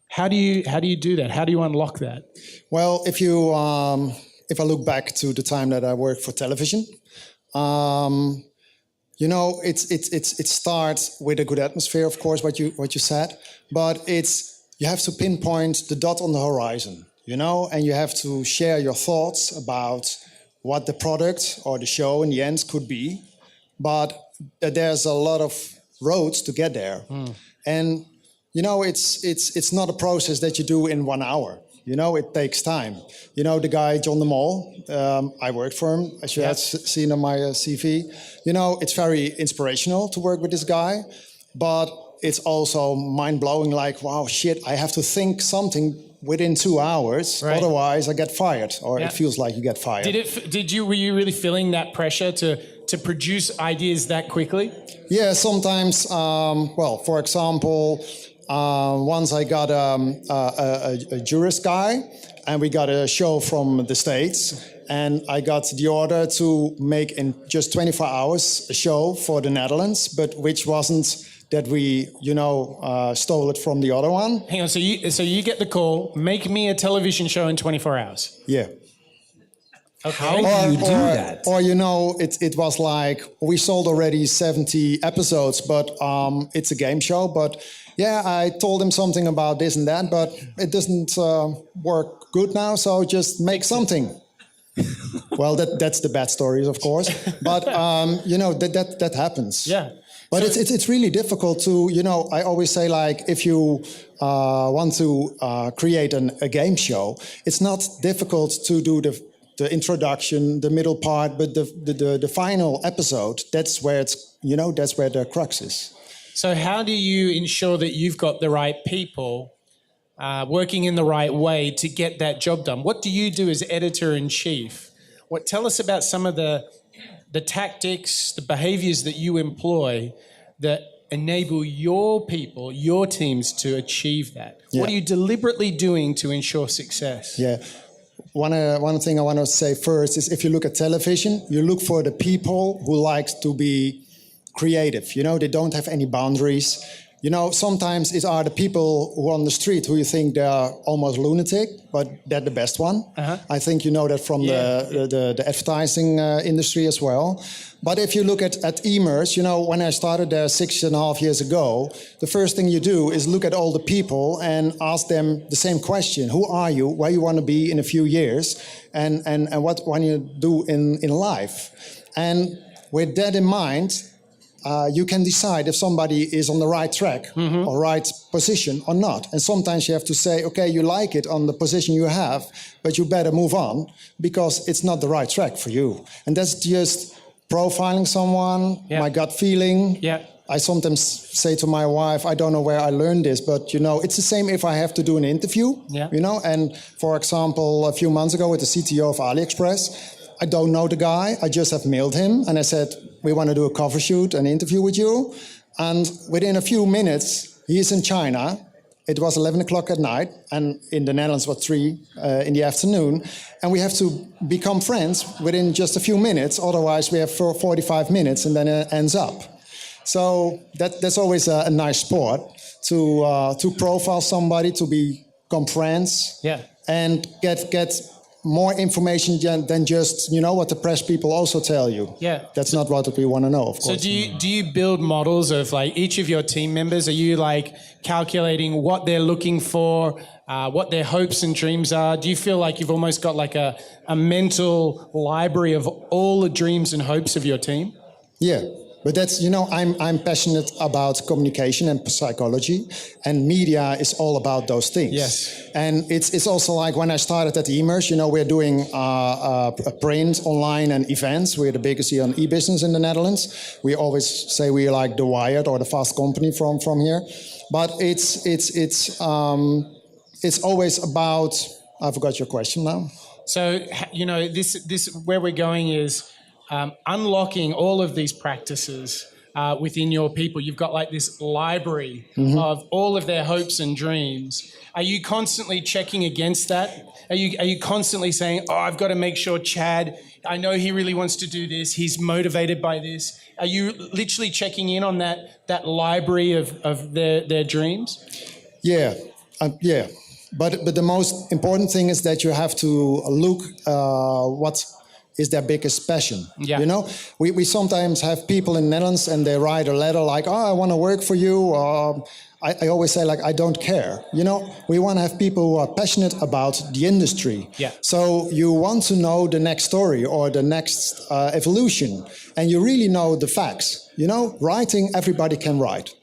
How do you do that? How do you unlock that? Well, if I look back to the time that I worked for television, you know, it starts with a good atmosphere, of course, what you said, but you have to pinpoint the dot on the horizon, you know, and you have to share your thoughts about what the product or the show in the end could be. But there's a lot of roads to get there. And, you know, it's not a process that you do in 1 hour. You know, it takes time. You know, the guy, John de Mol, I worked for him, as you have seen on my CV. You know, it's very inspirational to work with this guy, but it's also mind-blowing, like, wow, shit, I have to think something within 2 hours, otherwise I get fired, or it feels like you get fired. Were you really feeling that pressure to produce ideas that quickly? Yeah, sometimes, well, for example, once I got a jurist guy, and we got a show from the States, and I got the order to make in just 24 hours a show for the Netherlands, but which wasn't that we, you know, stole it from the other one. Hang on, so you get the call, make me a television show in 24 hours. Yeah. Okay. How do you do that? Or, you know, it was like, we sold already 70 episodes, but it's a game show. But yeah, I told him something about this and that, but it doesn't work good now, so just make something. Well, that's the bad stories, of course. But, you know, that happens. Yeah. But it's really difficult to, you know, I always say, like, if you want to create a game show, it's not difficult to do the introduction, the middle part, but the final episode, that's where it's, you know, that's where the crux is. So how do you ensure that you've got the right people working in the right way to get that job done? What do you do as editor-in-chief? Tell us about some of the tactics, the behaviors that you employ that enable your people, your teams to achieve that? Yeah. What are you deliberately doing to ensure success? Yeah. One thing I want to say first is, if you look at television, you look for the people who like to be creative. You know, they don't have any boundaries. You know, sometimes it are the people who are on the street who you think they are almost lunatic, but they're the best one. I think you know that from the advertising industry as well. But if you look at EMERCE, you know, when I started there 6.5 years ago, the first thing you do is look at all the people and ask them the same question. Who are you? Where you want to be in a few years? And what want you do in life? And with that in mind, you can decide if somebody is on the right track or right position or not. And sometimes you have to say, okay, you like it on the position you have, but you better move on because it's not the right track for you. And that's just profiling someone, my gut feeling. Yeah. I sometimes say to my wife, I don't know where I learned this, but, you know, it's the same if I have to do an interview, you know. And for example, a few months ago with the CTO of AliExpress, I don't know the guy. I just have mailed him and I said, we want to do a cover shoot, an interview with you. And within a few minutes, he is in China. It was 11 o'clock at night, and in the Netherlands was 3 in the afternoon. And we have to become friends within just a few minutes. Otherwise, we have 45 minutes, and then it ends up. So that's always a nice sport to profile somebody, to become friends, and get more information than just what the press people also tell you. Yeah, that's not what we want to know, of course. So do you build models of like each of your team members? Are you like calculating what they're looking for, what their hopes and dreams are? Do you feel like you've almost got like a mental library of all the dreams and hopes of your team? Yeah. But that's, I'm passionate about communication and psychology, and media is all about those things. Yes. And it's also like when I started at EMERCE, we're doing print, online, and events. We're the biggest on e-business in the Netherlands. We always say we're like the Wired or the Fast Company from here. But it's always about, I forgot your question now. So, this where we're going is unlocking all of these practices within your people. You've got like this library of all of their hopes and dreams. Are you constantly checking against that? Are you constantly saying, oh, I've got to make sure Chad, I know he really wants to do this. He's motivated by this. Are you literally checking in on that library of their dreams? Yeah, yeah. But the most important thing is that you have to look what is their biggest passion. Yeah. We sometimes have people in the Netherlands and they write a letter like, oh, I want to work for you. I always say, like, I don't care. We want to have people who are passionate about the industry. Yeah. So you want to know the next story or the next evolution, and you really know the facts. Writing, everybody can write,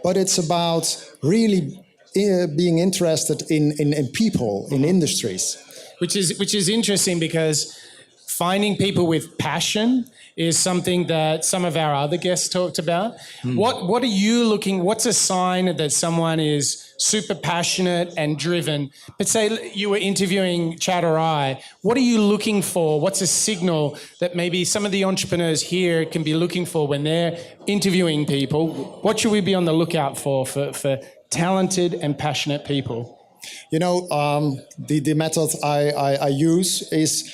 but it's about really being interested in people, in industries. Which is interesting because finding people with passion is something that some of our other guests talked about. What are you what's a sign that someone is super passionate and driven? But say you were interviewing Chad or I, what are you looking for? What's a signal that maybe some of the entrepreneurs here can be looking for when they're interviewing people? What should we be on the lookout for talented and passionate people? The method I use is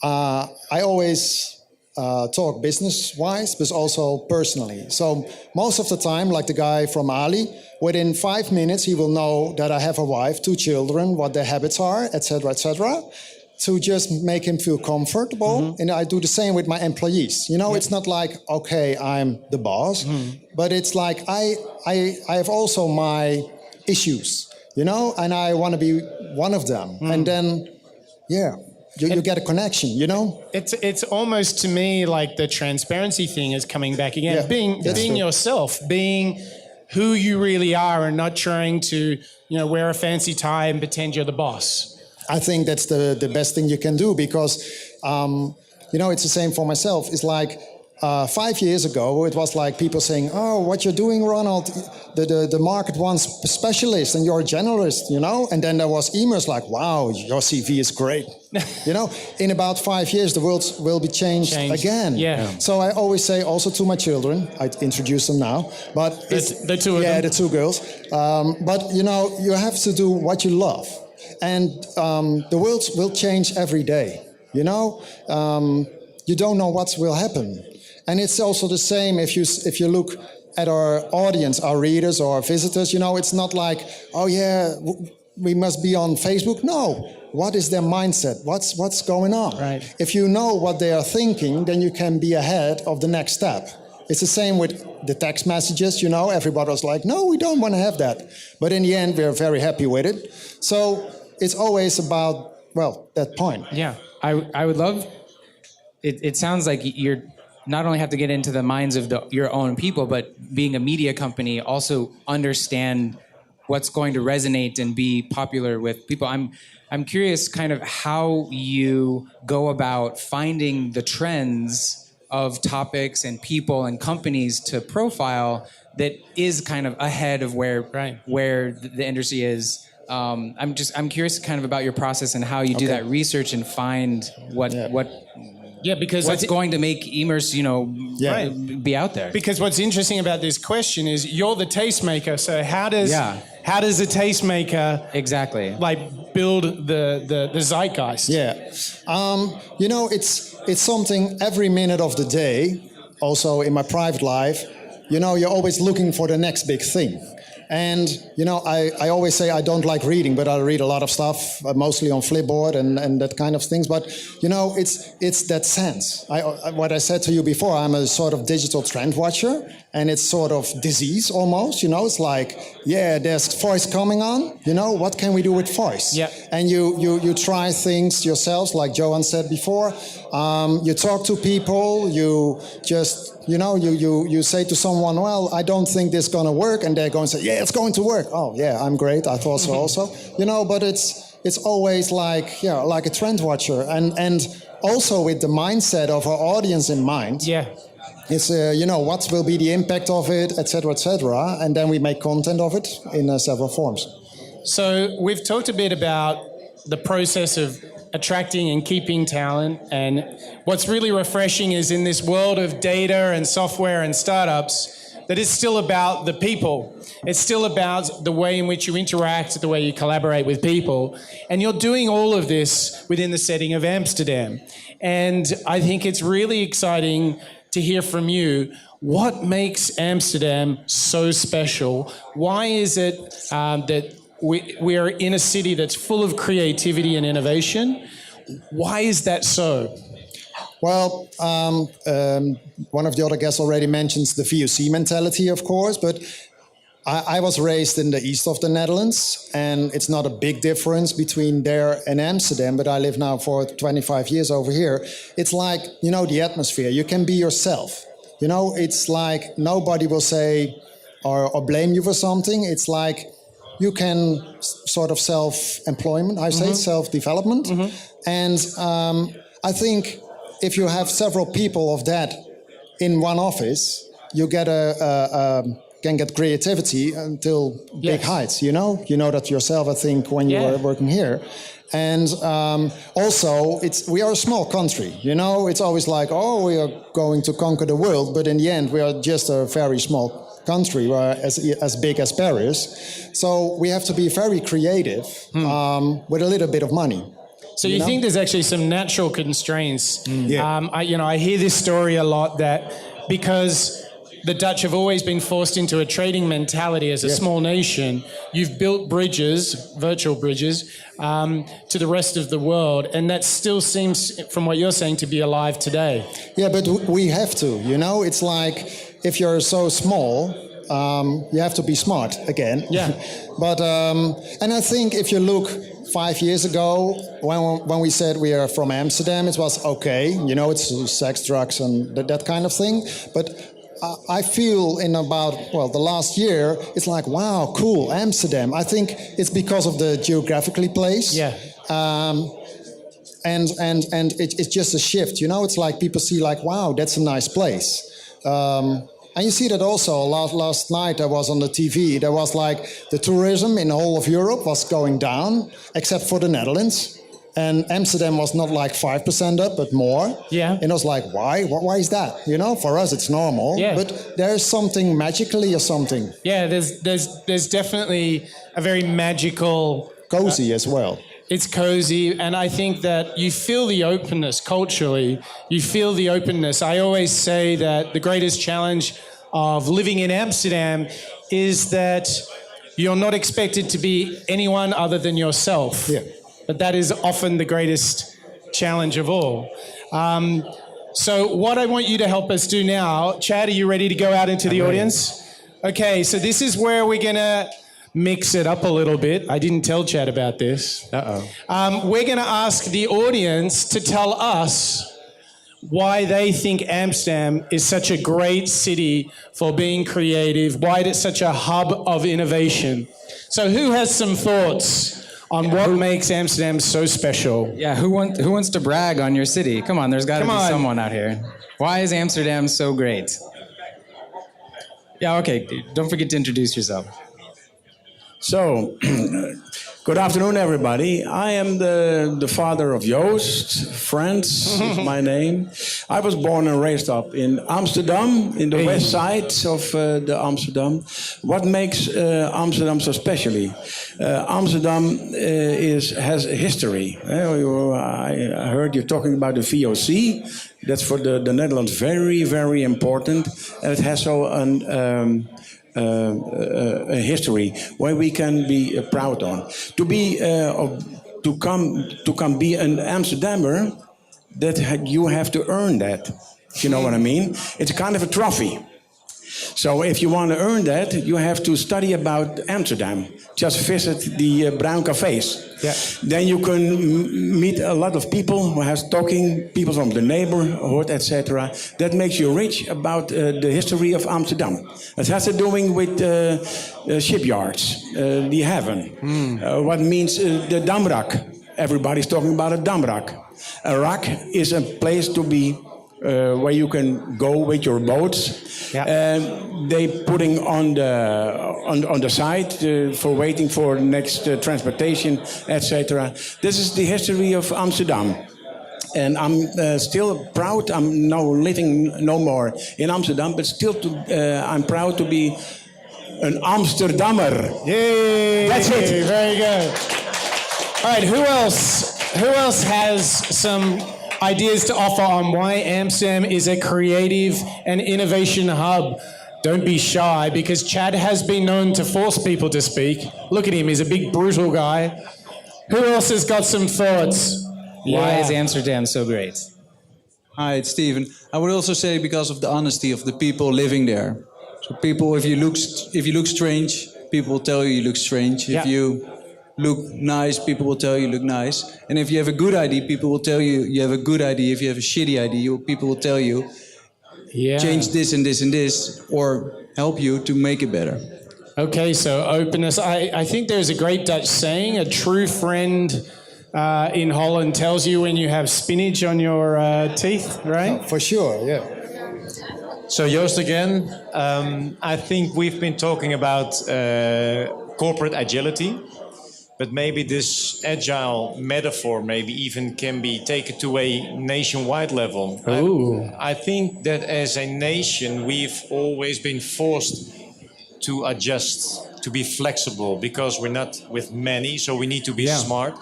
I always talk business-wise, but also personally. So most of the time, like the guy from Ali, within 5 minutes, he will know that I have a wife, 2 children, what their habits are, etc., to just make him feel comfortable. And I do the same with my employees. It's not like, okay, I'm the boss, but it's like I have also my issues, and I want to be one of them. And then, you get a connection, It's almost to me like the transparency thing is coming back again. Yeah, being yourself, being who you really are, and not trying to, wear a fancy tie and pretend you're the boss. I think that's the best thing you can do because, it's the same for myself. It's like 5 years ago, it was like people saying, oh, what you're doing, Ronald, the market wants specialists and you're a generalist, And then there was EMERCE like, wow, your CV is great. In about 5 years, the world will be changed again. Yeah. So I always say also to my children, I introduce them now, but the two of them. the 2 girls. But you have to do what you love. And the world will change every day, You don't know what will happen. And it's also the same if you look at our audience, our readers or our visitors, it's not like, oh yeah, we must be on Facebook. No. What is their mindset? What's going on? Right. If you know what they are thinking, then you can be ahead of the next step. It's the same with the text messages, everybody was like, no, we don't want to have that. But in the end, we're very happy with it. So it's always about, that point. Yeah, I would love, it sounds like you're not only have to get into the minds of your own people, but being a media company, also understand what's going to resonate and be popular with people. I'm curious kind of how you go about finding the trends of topics and people and companies to profile that is kind of ahead of where the industry is. I'm curious kind of about your process and how you do that research and find what Yeah, because what's going to make EMERCE, be out there? Because what's interesting about this question is you're the tastemaker. So how does a tastemaker exactly build the zeitgeist? Yeah, it's something every minute of the day. Also in my private life, you're always looking for the next big thing. And, I always say I don't like reading, but I read a lot of stuff, mostly on Flipboard and that kind of things. But, it's that sense. What I said to you before, I'm a sort of digital trend watcher, and it's sort of disease almost, It's like, there's voice coming on, what can we do with voice? Yeah. And you try things yourselves, like Johan said before. You talk to people, you just... you say to someone, well, I don't think this is going to work. And they're going to say, yeah, it's going to work. Oh, yeah, I'm great. I thought so also. But it's always like a trend watcher. And also with the mindset of our audience in mind. Yeah. It's, what will be the impact of it, et cetera, et cetera. And then we make content of it in several forms. So we've talked a bit about the process of attracting and keeping talent. And what's really refreshing is in this world of data and software and startups, that it's still about the people. It's still about the way in which you interact, the way you collaborate with people. And you're doing all of this within the setting of Amsterdam. And I think it's really exciting to hear from you. What makes Amsterdam so special? Why is it that we are in a city that's full of creativity and innovation? Why is that so? Well, one of the other guests already mentions the VOC mentality, of course, but I was raised in the east of the Netherlands, and it's not a big difference between there and Amsterdam, but I live now for 25 years over here. It's like, the atmosphere. You can be yourself. It's like nobody will say or blame you for something. It's like you can sort of self-employment, I say, self-development. And I think if you have several people of that in one office, you get can get creativity until big heights, You know that yourself, I think, when you were working here. And also, we are a small country, It's always like, oh, we are going to conquer the world. But in the end, we are just a very small country, as big as Paris. So we have to be very creative with a little bit of money. So you think there's actually some natural constraints? I hear this story a lot that because the Dutch have always been forced into a trading mentality as a small nation, you've built bridges, virtual bridges, to the rest of the world, and that still seems, from what you're saying, to be alive today. Yeah, but we have to, It's like if you're so small, you have to be smart again. Yeah. But and I think if you look 5 years ago, when we said we are from Amsterdam, it was okay. It's sex, drugs, and that kind of thing. But I feel in about, the last year, it's like, wow, cool, Amsterdam. I think it's because of the geographically place. Yeah. And it's just a shift, It's like people see like, wow, that's a nice place. And you see that also. Last night I was on the TV. There was like the tourism in the whole of Europe was going down, except for the Netherlands. And Amsterdam was not like 5% up, but more. Yeah. And I was like, why? Why is that? For us it's normal. Yeah. But there's something magically or something. Yeah, there's definitely a very magical... Cozy as well. It's cozy, and I think that you feel the openness culturally. You feel the openness. I always say that the greatest challenge of living in Amsterdam is that you're not expected to be anyone other than yourself. Yeah. But that is often the greatest challenge of all. So what I want you to help us do now, Chad, are you ready to go out into the audience? Okay, so this is where we're going to mix it up a little bit. I didn't tell Chad about this. We're going to ask the audience to tell us why they think Amsterdam is such a great city for being creative, why it's such a hub of innovation. So who has some thoughts on what makes Amsterdam so special? Yeah, who wants to brag on your city? Come on, there's got to be someone out here. Why is Amsterdam so great? Yeah, okay, don't forget to introduce yourself. So, Good afternoon, everybody. I am the father of Joost. Frans is my name. I was born and raised up in Amsterdam, in the west side of the Amsterdam. What makes Amsterdam so specially? Amsterdam has a history. I heard you talking about the VOC. That's for the Netherlands very, very important. And it has so a history where we can be proud on. To come be an Amsterdammer, that you have to earn that. If you know what I mean? It's a kind of a trophy. So if you want to earn that, you have to study about Amsterdam. Just visit the brown cafes. Yeah. Then you can meet a lot of people who has talking, people from the neighborhood, etc. That makes you rich about the history of Amsterdam. It has to do with shipyards, the haven. What means the damrak? Everybody's talking about a damrak. A rak is a place to be where you can go with your boats. Yeah. They putting on the side for waiting for the next transportation, etc. This is the history of Amsterdam. And I'm still proud. I'm now living no more in Amsterdam, but still I'm proud to be an Amsterdammer. Yay! That's it. Very good. All right, who else has some ideas to offer on why Amsterdam is a creative and innovation hub? Don't be shy, because Chad has been known to force people to speak. Look at him, he's a big brutal guy. Who else has got some thoughts? Why is Amsterdam so great? Hi, it's Steven. I would also say because of the honesty of the people living there. So people, if you look strange, people will tell you look strange. Yeah. If you look nice, people will tell you look nice. And if you have a good idea, people will tell you you have a good idea. If you have a shitty idea, people will tell you change this and this and this, or help you to make it better. Okay, so openness. I think there's a great Dutch saying, a true friend in Holland tells you when you have spinach on your teeth, right? Oh, for sure, yeah. So Joost again, I think we've been talking about corporate agility. But maybe this agile metaphor maybe even can be taken to a nationwide level. I think that as a nation, we've always been forced to adjust, to be flexible, because we're not with many, so we need to be smart.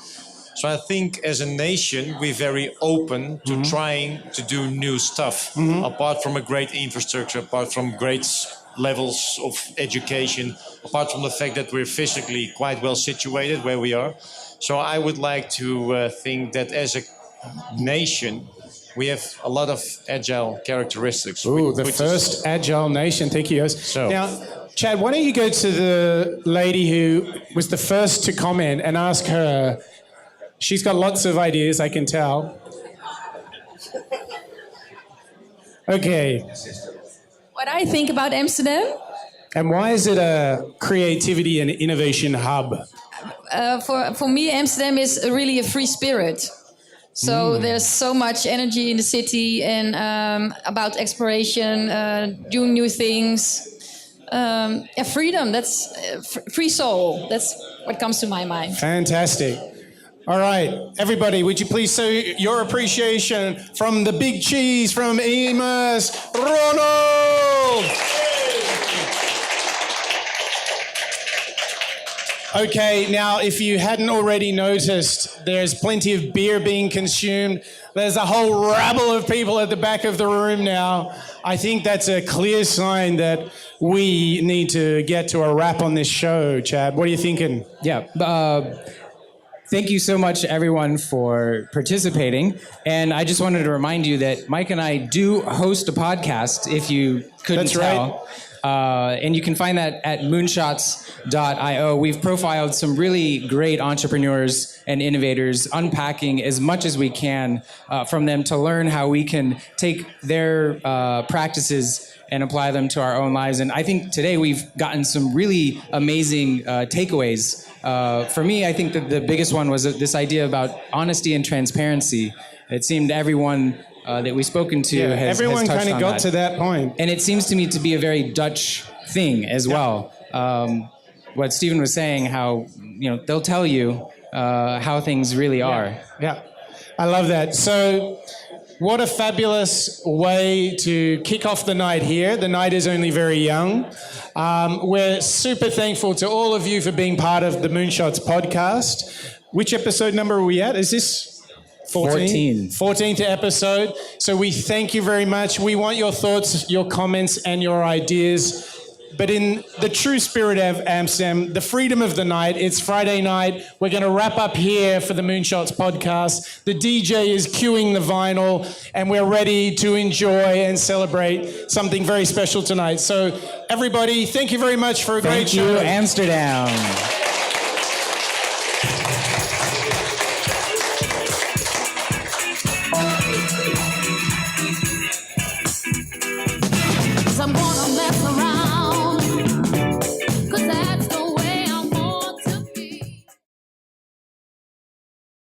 So I think as a nation, we're very open to trying to do new stuff, apart from a great infrastructure, apart from great levels of education, apart from the fact that we're physically quite well situated where we are. So I would like to think that as a nation, we have a lot of agile characteristics. Ooh, the first agile nation. Thank you, Joost. So. Now, Chad, why don't you go to the lady who was the first to comment and ask her. She's got lots of ideas, I can tell. Okay. What I think about Amsterdam? And why is it a creativity and innovation hub? For me, Amsterdam is really a free spirit. So there's so much energy in the city and about exploration, doing new things. Freedom, that's free soul. That's what comes to my mind. Fantastic. All right, everybody, would you please show your appreciation from the big cheese from EMERCE, Ronald! Okay, now, if you hadn't already noticed, there's plenty of beer being consumed. There's a whole rabble of people at the back of the room now. I think that's a clear sign that we need to get to a wrap on this show, Chad. What are you thinking? Yeah. Thank you so much, everyone, for participating. And I just wanted to remind you that Mike and I do host a podcast, if you couldn't tell. Right. And you can find that at moonshots.io. We've profiled some really great entrepreneurs and innovators, unpacking as much as we can from them to learn how we can take their practices and apply them to our own lives. And I think today we've gotten some really amazing takeaways. For me, I think that the biggest one was this idea about honesty and transparency. It seemed everyone that we've spoken to has everyone touched kind of on got to that point. And it seems to me to be a very Dutch thing as well. what Steven was saying, how they'll tell you how things really are. Yeah, I love that. So what a fabulous way to kick off the night here. The night is only very young. We're super thankful to all of you for being part of the Moonshots podcast. Which episode number are we at? Is this 14? 14th episode. So we thank you very much. We want your thoughts, your comments, and your ideas. But in the true spirit of Amsterdam, the freedom of the night, it's Friday night. We're going to wrap up here for the Moonshots podcast. The DJ is cueing the vinyl, and we're ready to enjoy and celebrate something very special tonight. So everybody, thank you very much for a great show. Thank you, Amsterdam.